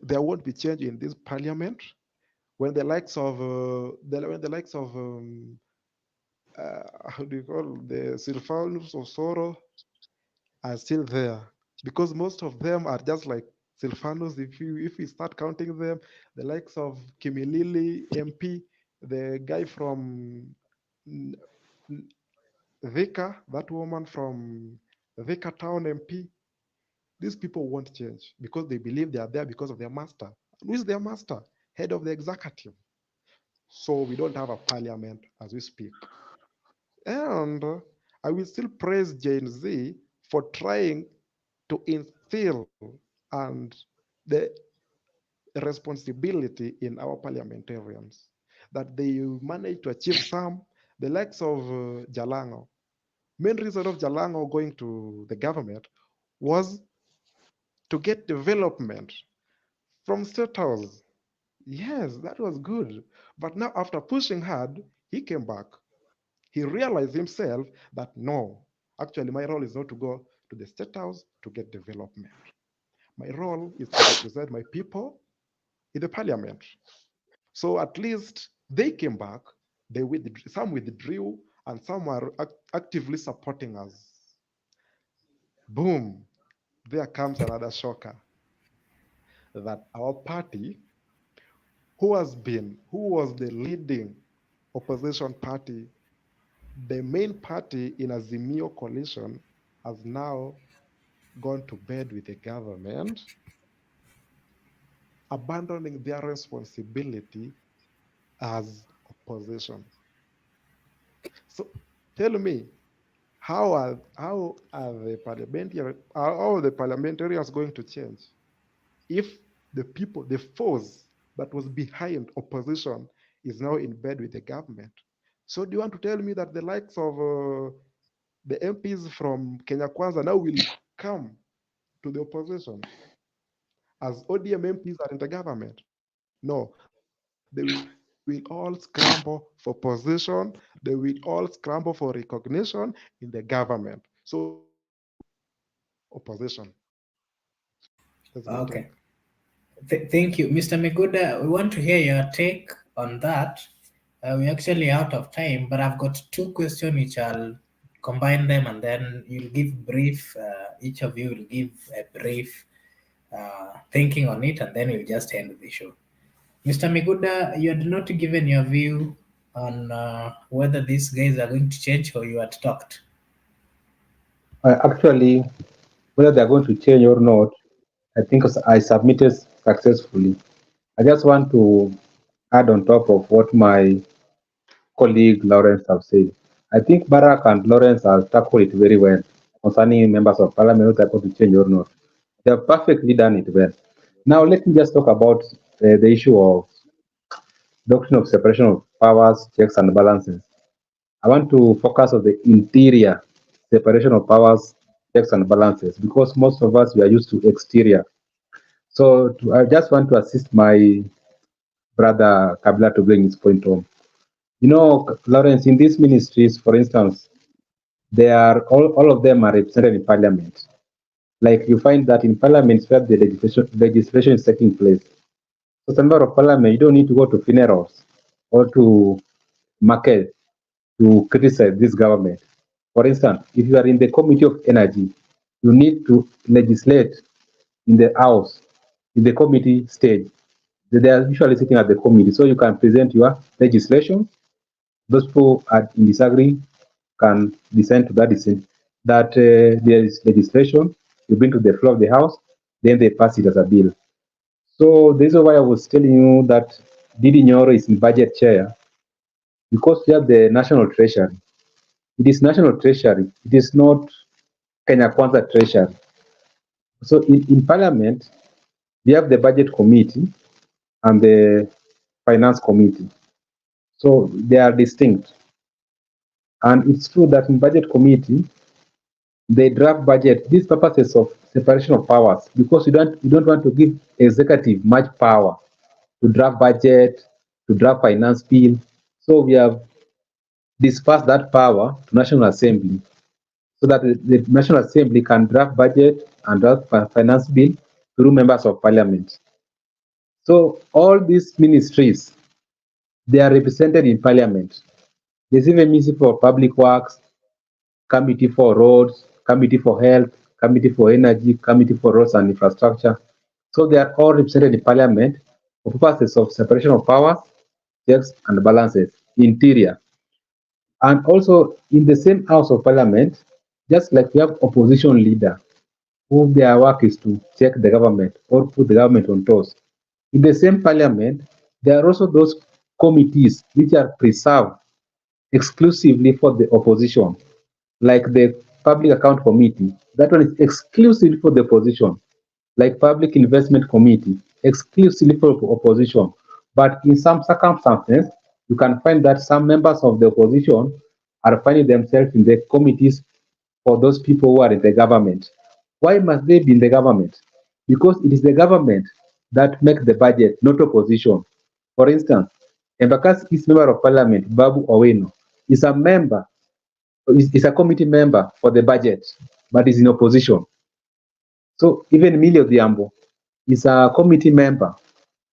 Speaker 4: there won't be change in this parliament when the likes of how do you call the Silvanus or Soro are still there, because most of them are just like Silvanus. If we start counting them, the likes of Kimilili MP, the guy from N- N- Vika, that woman from Vika Town MP, these people won't change because they believe they are there because of their master. Who is their master? Head of the executive. So we don't have a parliament as we speak. And I will still praise Gen Z for trying to instill and the responsibility in our parliamentarians, that they managed to achieve some, the likes of Jalango. Main reason of Jalango going to the government was to get development from State House. Yes, that was good. But now, after pushing hard, he came back. He realized himself that no, actually, my role is not to go to the State House to get development. My role is to represent my people in the parliament. So at least they came back. Some withdrew, and some are actively supporting us. Boom! There comes another shocker that our party, who was the leading opposition party, the main party in Azimio coalition, has now gone to bed with the government, abandoning their responsibility as opposition. So tell me, how are the parliamentarians going to change if the force that was behind opposition is now in bed with the government? So do you want to tell me that the likes of the MPs from Kenya Kwanza now will come to the opposition as ODM MPs are in the government? No, they will all scramble for position. They will all scramble for recognition in the government. So opposition. That's my
Speaker 1: Okay.
Speaker 4: take.
Speaker 1: Thank you, Mr. Miguda. We want to hear your take on that. We're actually out of time, but I've got two questions which I'll combine them, and then you'll give brief. Each of you will give a brief thinking on it, and then we'll just end the show. Mr. Miguda, you had not given your view on whether these guys are going to change, or you had talked.
Speaker 3: Actually, whether they're going to change or not, I think I submitted successfully. I just want to add on top of what my colleague Lawrence have said. I think Barack and Lawrence have tackled it very well concerning members of parliament whether they're going to change or not. They have perfectly done it well. Now let me just talk about the issue of doctrine of separation of powers, checks and balances. I want to focus on the interior separation of powers, checks and balances because most of us we are used to exterior. I just want to assist my brother Kabila to bring his point home. You know, Lawrence, in these ministries, for instance, they are all of them are represented in parliament. Like you find that in parliament where the legislation is taking place. So, as a member of parliament, you don't need to go to funerals or to market to criticize this government. For instance, if you are in the Committee of Energy, you need to legislate in the House, in the committee stage. They are usually sitting at the committee, so you can present your legislation. Those who are in disagree can dissent to that dissent. That there is legislation, you bring to the floor of the House, then they pass it as a bill. So this is why I was telling you that Didi Nyoro is in budget chair because we have the national treasury. It is national treasury. It is not Kenya Kwanza treasury. So in parliament, we have the budget committee and the finance committee. So they are distinct. And it's true that in budget committee, they draft budget. These purposes of separation of powers, because you don't want to give executive much power to draft budget, to draft finance bill. So we have dispersed that power to National Assembly so that the National Assembly can draft budget and draft finance bill through members of parliament. So all these ministries, they are represented in parliament. There's even Ministry for Public Works, Committee for Roads, Committee for Health, Committee for Energy, Committee for Roads and Infrastructure. So they are all represented in parliament for purposes of separation of powers, checks and balances, interior. And also in the same House of Parliament, just like we have opposition leader, who their work is to check the government or put the government on toes. In the same parliament, there are also those committees which are preserved exclusively for the opposition, like the Public Account Committee. That one is exclusively for the opposition, like Public Investment Committee, exclusively for opposition. But in some circumstances, you can find that some members of the opposition are finding themselves in the committees for those people who are in the government. Why must they be in the government? Because it is the government that makes the budget, not opposition. For instance, Embakasi East Member of Parliament, Babu Oweno, is a member, is a committee member for the budget, but is in opposition. So even Emilio Diambo is a committee member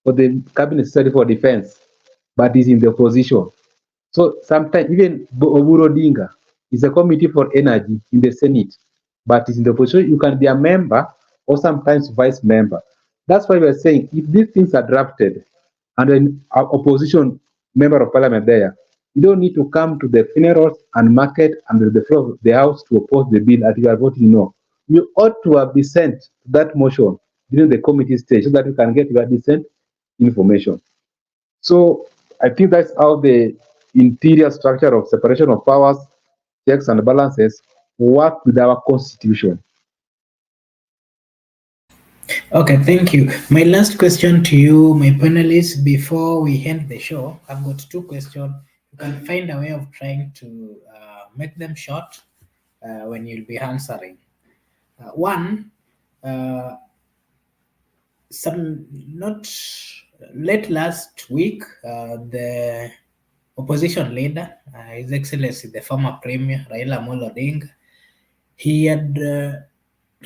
Speaker 3: for the Cabinet Secretary for Defense, but is in the opposition. So sometimes even Oburu Odinga is a committee for energy in the Senate, but is in the opposition. You can be a member or sometimes vice member. That's why we're saying if these things are drafted and an opposition member of parliament there, you don't need to come to the funerals and market under the floor of the house to oppose the bill that you are voting no. You ought to have dissent to that motion during the committee stage so that you can get your dissent information. So I think that's how the interior structure of separation of powers, checks and balances work with our constitution.
Speaker 1: Okay, thank you. My last question to you, my panelists, before we end the show, I've got two questions. You can find a way of trying to make them short when you'll be answering. One, uh, some not late last week, the opposition leader, His Excellency the former Premier Raila Amolo Odinga, he had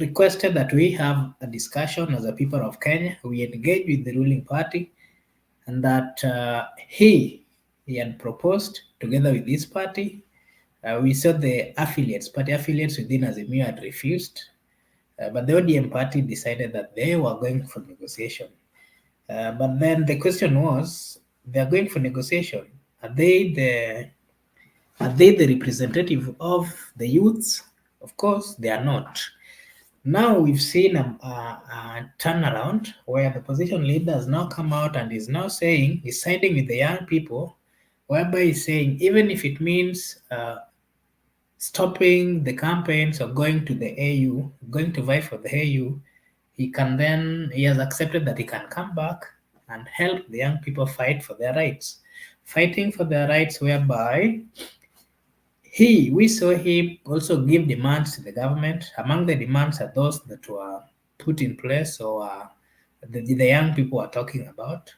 Speaker 1: requested that we have a discussion as a people of Kenya. We engage with the ruling party, and that he had proposed together with this party. We saw the party affiliates within Azimio had refused, but the ODM party decided that they were going for negotiation. But then the question was, they are going for negotiation. Are they the representative of the youths? Of course, they are not. Now we've seen a turnaround where the opposition leader has now come out and is now saying he's siding with the young people, whereby he's saying even if it means stopping the campaigns or going to the AU, going to vie for the AU, he has accepted that he can come back and help the young people fight for their rights. Fighting for their rights whereby we saw him also give demands to the government. Among the demands are those that were put in place or the young people are talking about.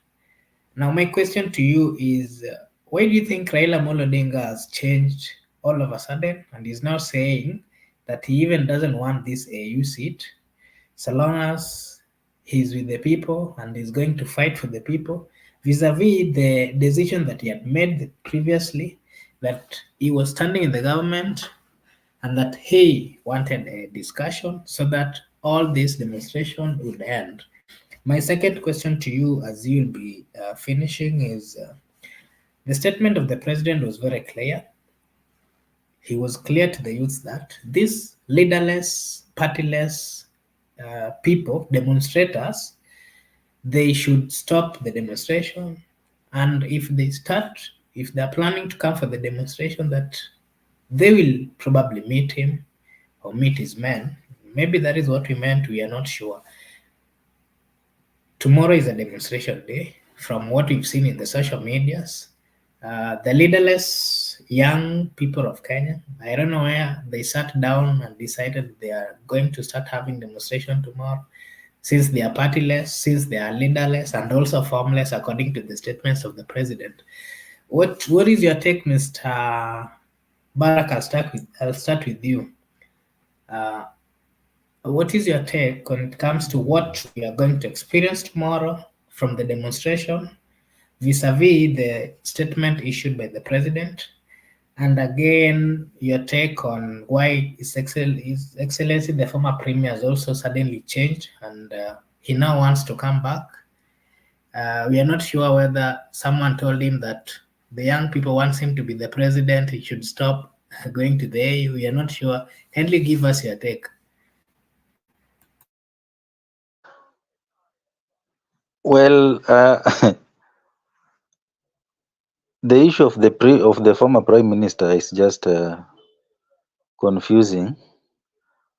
Speaker 1: Now, my question to you is, why do you think Raila Amolo Odinga has changed all of a sudden and is now saying that he even doesn't want this AU seat, so long as he's with the people and is going to fight for the people, vis-a-vis the decision that he had made previously, that he was standing in the government and that he wanted a discussion so that all this demonstration would end. My second question to you, as you'll be finishing, is the statement of the president was very clear. He was clear to the youths that these leaderless, partyless people, demonstrators, they should stop the demonstration. And if they're planning to come for the demonstration, that they will probably meet him or meet his men. Maybe that is what we meant, we are not sure. Tomorrow is a demonstration day. From what we've seen in the social medias, the leaderless young people of Kenya, I don't know where they sat down and decided they are going to start having demonstration tomorrow, since they are partyless, since they are leaderless, and also formless, according to the statements of the president. What is your take, Mr. Barak? I'll start with you. What is your take when it comes to what we are going to experience tomorrow from the demonstration, vis-a-vis the statement issued by the president? And again, your take on why His Excellency, the former Premier, has also suddenly changed and he now wants to come back. We are not sure whether someone told him that the young people wants him to be the president, he should stop going to the AU. We are not sure. Kindly give us your take.
Speaker 2: Well, the issue of the former prime minister is just confusing.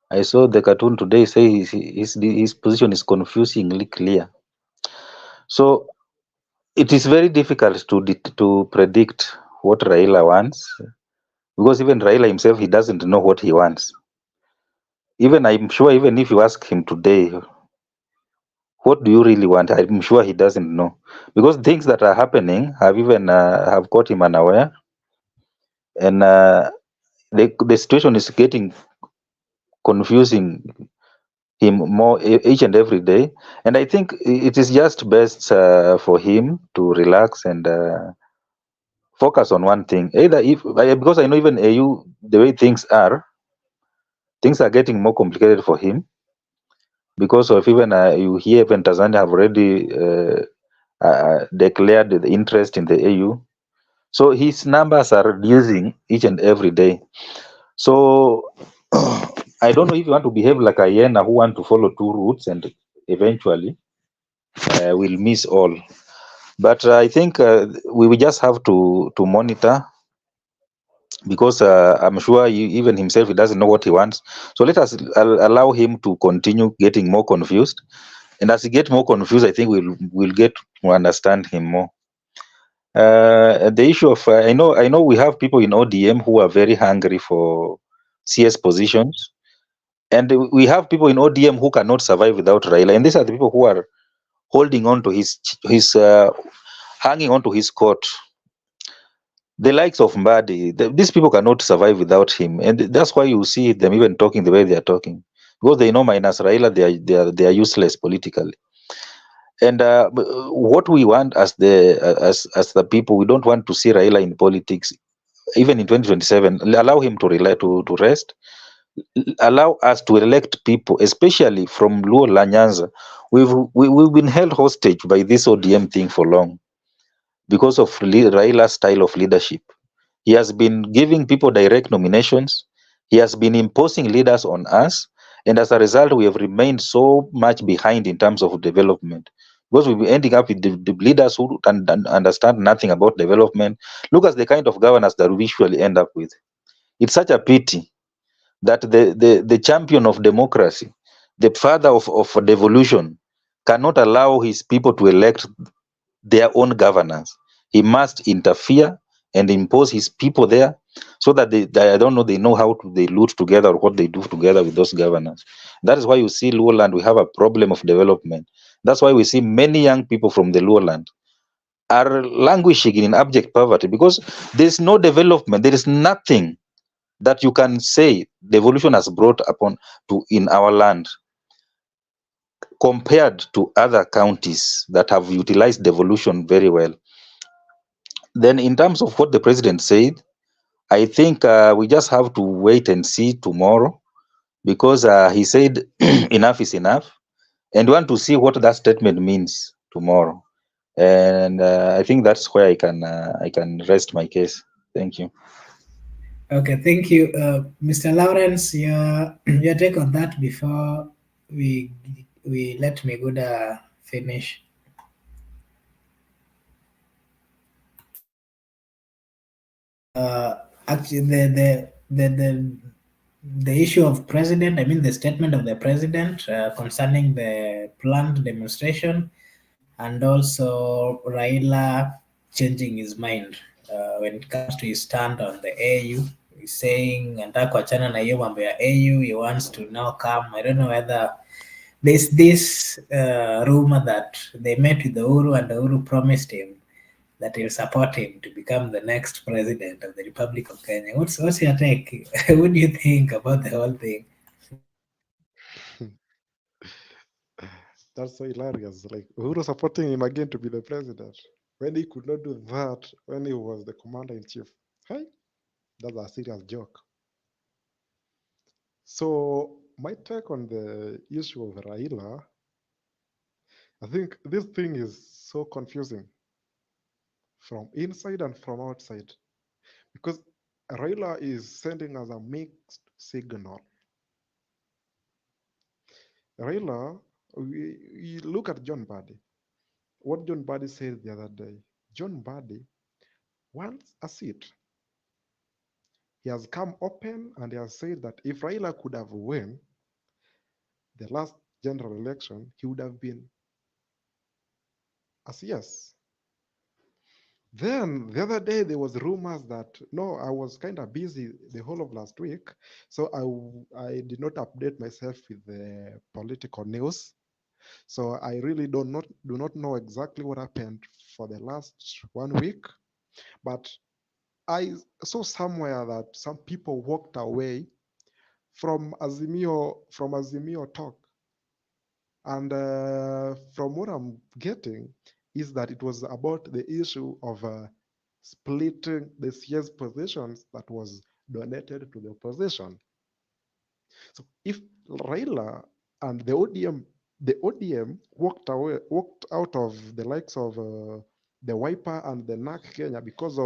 Speaker 2: I saw the cartoon today say his position is confusingly clear. So it is very difficult to predict what Raila wants, because even Raila himself, he doesn't know what he wants. Even I'm sure, even if you ask him today, what do you really want? I'm sure he doesn't know, because things that are happening have even have caught him unaware, and the situation is getting confusing him more each and every day. And I think it is just best for him to relax and focus on one thing. Either because I know even AU, the way things are getting more complicated for him, because of even you hear even Tanzania have already declared the interest in the AU. So his numbers are reducing each and every day. So I don't know if you want to behave like a hyena who want to follow two routes and eventually will miss all. But I think we will just have to monitor, because I'm sure even himself, he doesn't know what he wants. So let us allow him to continue getting more confused, and as he get more confused, I think we'll get to understand him more. The issue of I know we have people in ODM who are very hungry for CS positions, and we have people in ODM who cannot survive without Raila, and these are the people who are holding on to his hanging on to his court. The likes of Mbadi, these people cannot survive without him, and that's why you see them even talking the way they are talking, because they know minus Raila, they are useless politically. And what we want as the people, we don't want to see Raila in politics, even in 2027. Allow him to to rest. Allow us to elect people, especially from Luo Lanyanza. We've been held hostage by this ODM thing for long because of Raila's style of leadership. He has been giving people direct nominations. He has been imposing leaders on us. And as a result, we have remained so much behind in terms of development. Because we'll be ending up with the leaders who understand nothing about development. Look at the kind of governance that we usually end up with. It's such a pity that the champion of democracy, the father of devolution, cannot allow his people to elect their own governance. He must interfere and impose his people there, so that I don't know, they know how to, they loot together or what they do together with those governors. That is why you see Luoland, we have a problem of development. That's why we see many young people from the Luoland are languishing in abject poverty, because there's no development. There is nothing that you can say devolution has brought upon to in our land compared to other counties that have utilized devolution very well. Then, in terms of what the president said, I think we just have to wait and see tomorrow, because he said enough is enough, and we want to see what that statement means tomorrow. And I think that's where I can rest my case. Thank you.
Speaker 1: Okay, thank you, Mr. Lawrence. Your take on that before we let Miguda finish. Actually, the issue of president. I mean, the statement of the president concerning the planned demonstration, and also Raila changing his mind when it comes to his stand on the AU. He's saying anataka kuachana na hiyo mambo ya AU. He wants to now come. I don't know whether there's this rumor that they met with the Uhuru and the Uhuru promised him that he'll support him to become the next president of the Republic of Kenya. What's your take? What do you think about the whole thing?
Speaker 4: That's so hilarious. Like Uhuru supporting him again to be the president when he could not do that when he was the commander in chief. Hey, that's a serious joke. So my take on the issue of Raila, I think this thing is so confusing from inside and from outside, because Raila is sending us a mixed signal. Raila, we look at John Badi. What John Badi said the other day. John Badi wants a seat. He has come open and he has said that if Raila could have won the last general election, he would have been a CS. Then the other day there was rumors that no, I was kind of busy the whole of last week, so I did not update myself with the political news. So I really do not know exactly what happened for the last 1 week, but I saw somewhere that some people walked away from Azimio talk, and from what I'm getting is that it was about the issue of splitting the CS positions that was donated to the opposition. So if Raila and the ODM walked out of the likes of the Wiper and the NAC Kenya because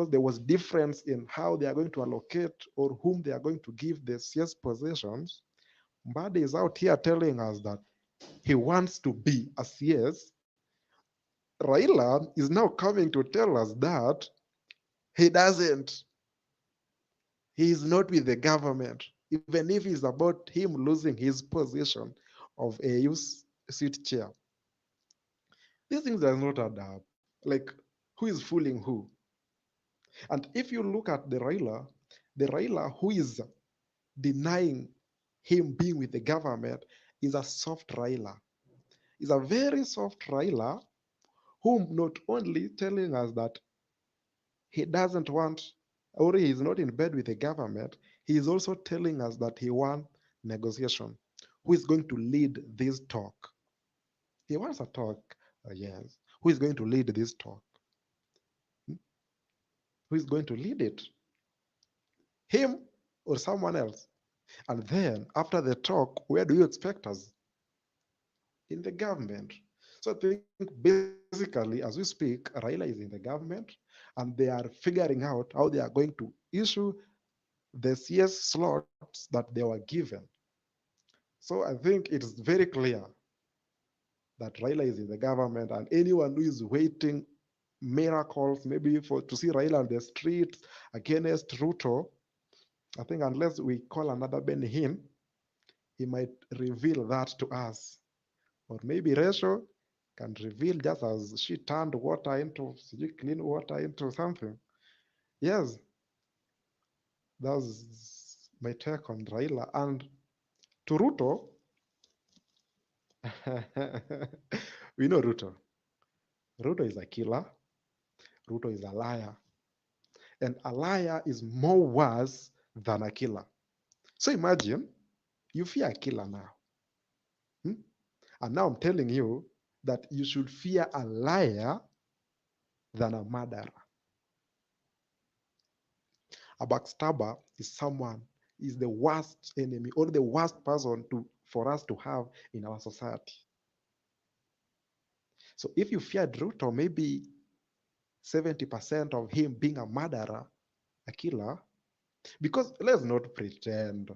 Speaker 4: there was difference in how they are going to allocate or whom they are going to give the CS positions, Mbadi is out here telling us that he wants to be a CS Raila is now coming to tell us that he doesn't. He is not with the government, even if it's about him losing his position of a youth seat chair. These things does not add up. Like, who is fooling who? And if you look at the Raila who is denying him being with the government is a soft Raila. Is a very soft Raila whom not only telling us that he doesn't want or he is not in bed with the government, he is also telling us that he wants negotiation. Who is going to lead this talk? He wants a talk, yes. Who is going to lead this talk? Hmm? Who is going to lead it? Him or someone else? And then after the talk, where do you expect us? In the government. So I think basically, as we speak, Raila is in the government and they are figuring out how they are going to issue the CS slots that they were given. So I think it's very clear that Raila is in the government and anyone who is waiting miracles, maybe for to see Raila on the streets against Ruto, I think unless we call another Ben Hinn, he might reveal that to us. Or maybe Rachel can reveal just as she turned water into clean water into something. Yes, that's my take on Raila. And to Ruto, we know Ruto. Ruto is a killer. Ruto is a liar. And a liar is more worse than a killer. So imagine you fear a killer now. Hmm? And now I'm telling you that you should fear a liar than a murderer. A backstabber is someone, is the worst enemy or the worst person for us to have in our society. So if you feared Ruto, maybe 70% of him being a murderer, a killer, because let's not pretend.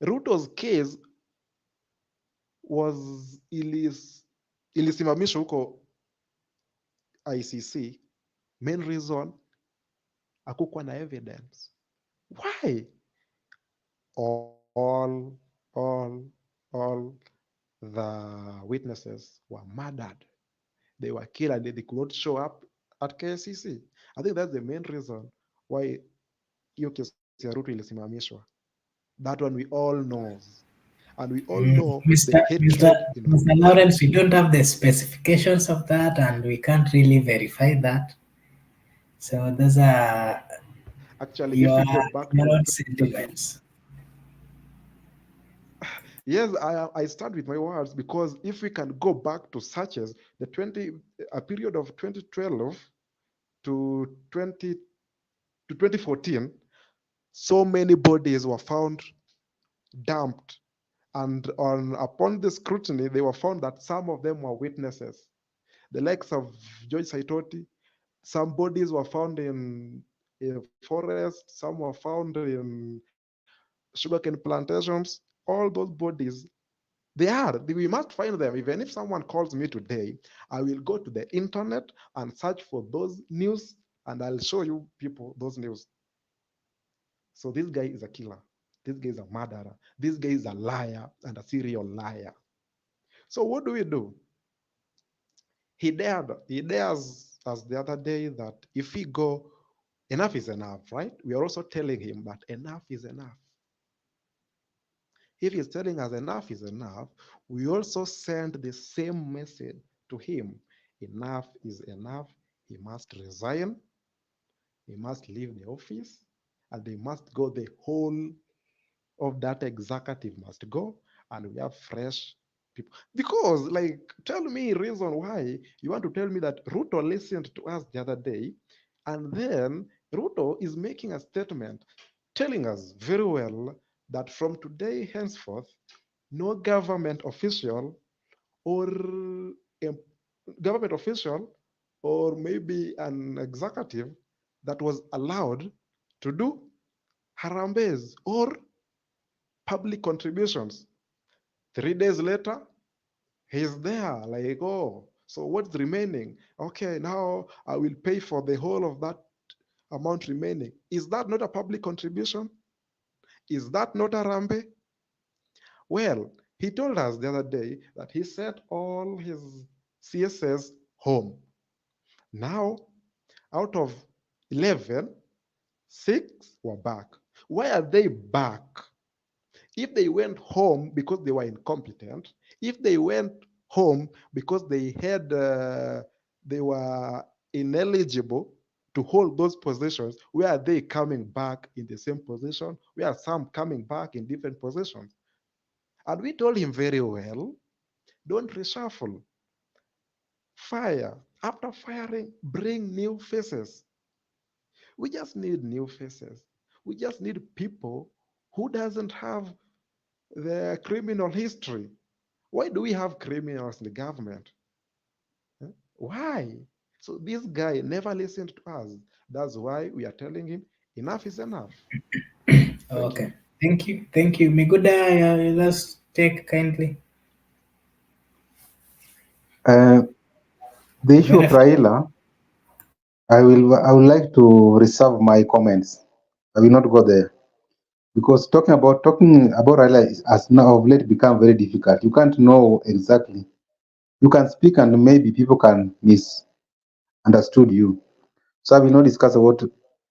Speaker 4: Ruto's case was ilisimamishwa huko ICC. Main reason, hakukuwa na evidence. Why? All the witnesses were murdered. They were killed and they could not show up at KCC. I think that's the main reason why hiyo kesi ya Ruto ilisimamishwa. That one we all knows. And we all know the hatred in
Speaker 1: Mr.
Speaker 4: Ruto.
Speaker 1: Lawrence, we don't have the specifications of that and we can't really verify that. So those are
Speaker 4: Actually, if
Speaker 1: your
Speaker 4: we go back
Speaker 1: own
Speaker 4: to
Speaker 1: sentiments.
Speaker 4: yes, I start with my words because if we can go back to searches, a period of 2012 to 2014, so many bodies were found dumped, and upon the scrutiny, they were found that some of them were witnesses. The likes of George Saitoti, some bodies were found in a forest, some were found in sugarcane plantations. All those bodies, we must find them. Even if someone calls me today, I will go to the internet and search for those news and I'll show you people those news. So this guy is a killer. This guy is a murderer. This guy is a liar and a serial liar. So what do? He dares us the other day that if we go, enough is enough, right? We are also telling him that enough is enough. If he's telling us enough is enough, we also send the same message to him. Enough is enough. He must resign. He must leave the office. And they must go, the whole of that executive must go. And we have fresh people. Because, like, tell me reason why you want to tell me that Ruto listened to us the other day. And then Ruto is making a statement telling us very well that from today henceforth, no government official or a government official or maybe an executive that was allowed to do harambes or public contributions. 3 days later, he's there like, oh, So what's remaining? Okay, now I will pay for the whole of that amount remaining. Is that not a public contribution? Is that not a rambe? Well, he told us the other day that he sent all his CSS home. Now, out of 11, 6 were back. Why are they back? If they went home because they were incompetent, if they went home because they were ineligible to hold those positions, where are they coming back in the same position? Where are some coming back in different positions? And we told him very well, don't reshuffle. Fire. After firing, bring new faces. We just need new faces. We just need people who doesn't have the criminal history. Why do we have criminals in the government? Why? So this guy never listened to us. That's why we are telling him enough is enough. Thank
Speaker 1: Okay.
Speaker 4: you.
Speaker 1: Thank you. Miguda, let's take kindly.
Speaker 3: Uh, the issue of
Speaker 1: Very fast.
Speaker 3: Raila, I would like to reserve my comments. I will not go there because talking about Raila has now of late become very difficult. You can't know exactly. You can speak and maybe people can misunderstood you. So I will not discuss about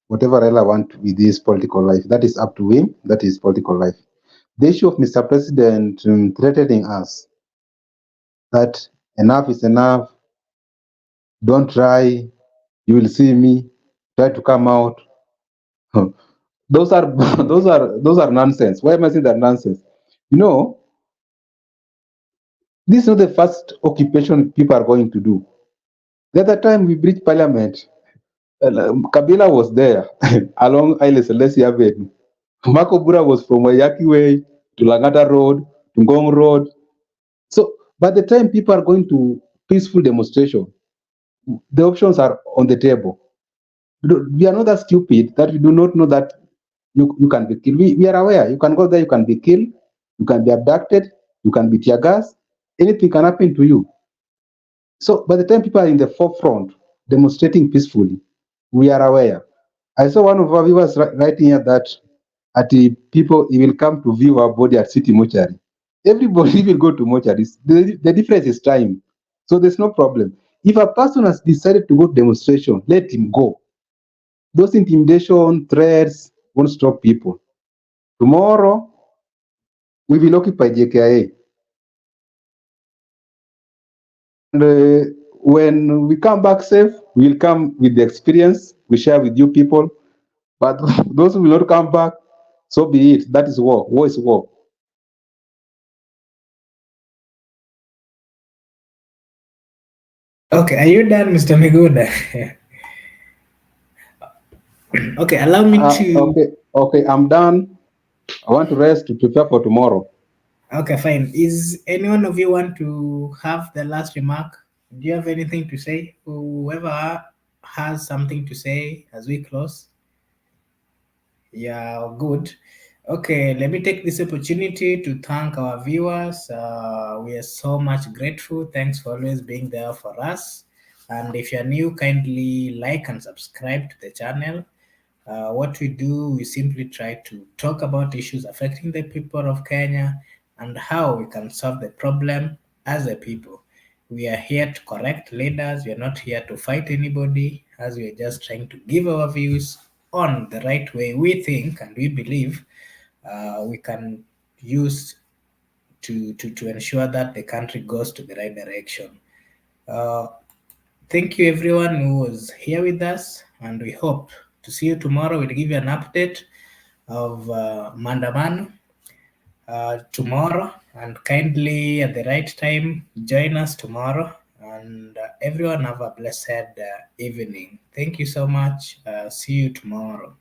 Speaker 3: whatever Raila want with his political life. That is up to him. That is political life. The issue of Mr. President threatening us that enough is enough. Don't try. You will see me. Try to come out. Those are those are nonsense. Why am I saying that nonsense? You know, this is not the first occupation people are going to do. The other time we breached parliament, Kabila was there along Haile Selassie Avenue. Marco Bura was from Wayaki Way to Langata Road to Ngong Road. So by the time people are going to peaceful demonstration, the options are on the table. We are not that stupid that we do not know that you can be killed. We are aware. You can go there, you can be killed, you can be abducted, you can be tear gas, anything can happen to you. So by the time people are in the forefront demonstrating peacefully, we are aware. I saw one of our viewers writing here that at the people he will come to view our body at city mortuary. Everybody will go to mortuary. The difference is time. So there's no problem. If a person has decided to go to demonstration, let him go. Those intimidation, threats won't stop people. Tomorrow, we will occupy JKIA. And when we come back safe, we will come with the experience we share with you people. But those who will not come back, so be it. That is war. War is war.
Speaker 1: Okay, are you done, Mr. Miguda? Okay, allow me to.
Speaker 3: Okay, I'm done. I want to rest to prepare for tomorrow.
Speaker 1: Okay, fine. Is any one of you want to have the last remark? Do you have anything to say? Whoever has something to say as we close. Yeah, good. Okay, let me take this opportunity to thank our viewers. We are so much grateful. Thanks for always being there for us. And if you're new, kindly like and subscribe to the channel. What we do, we simply try to talk about issues affecting the people of Kenya and how we can solve the problem as a people. We are here to correct leaders. We are not here to fight anybody, as we are just trying to give our views on the right way we think and we believe we can use to ensure that the country goes to the right direction. Uh, Thank you everyone who was here with us, and we hope to see you tomorrow. We'll give you an update of Mandamano tomorrow, and kindly at the right time join us tomorrow. And everyone have a blessed evening. Thank you so much. See you tomorrow.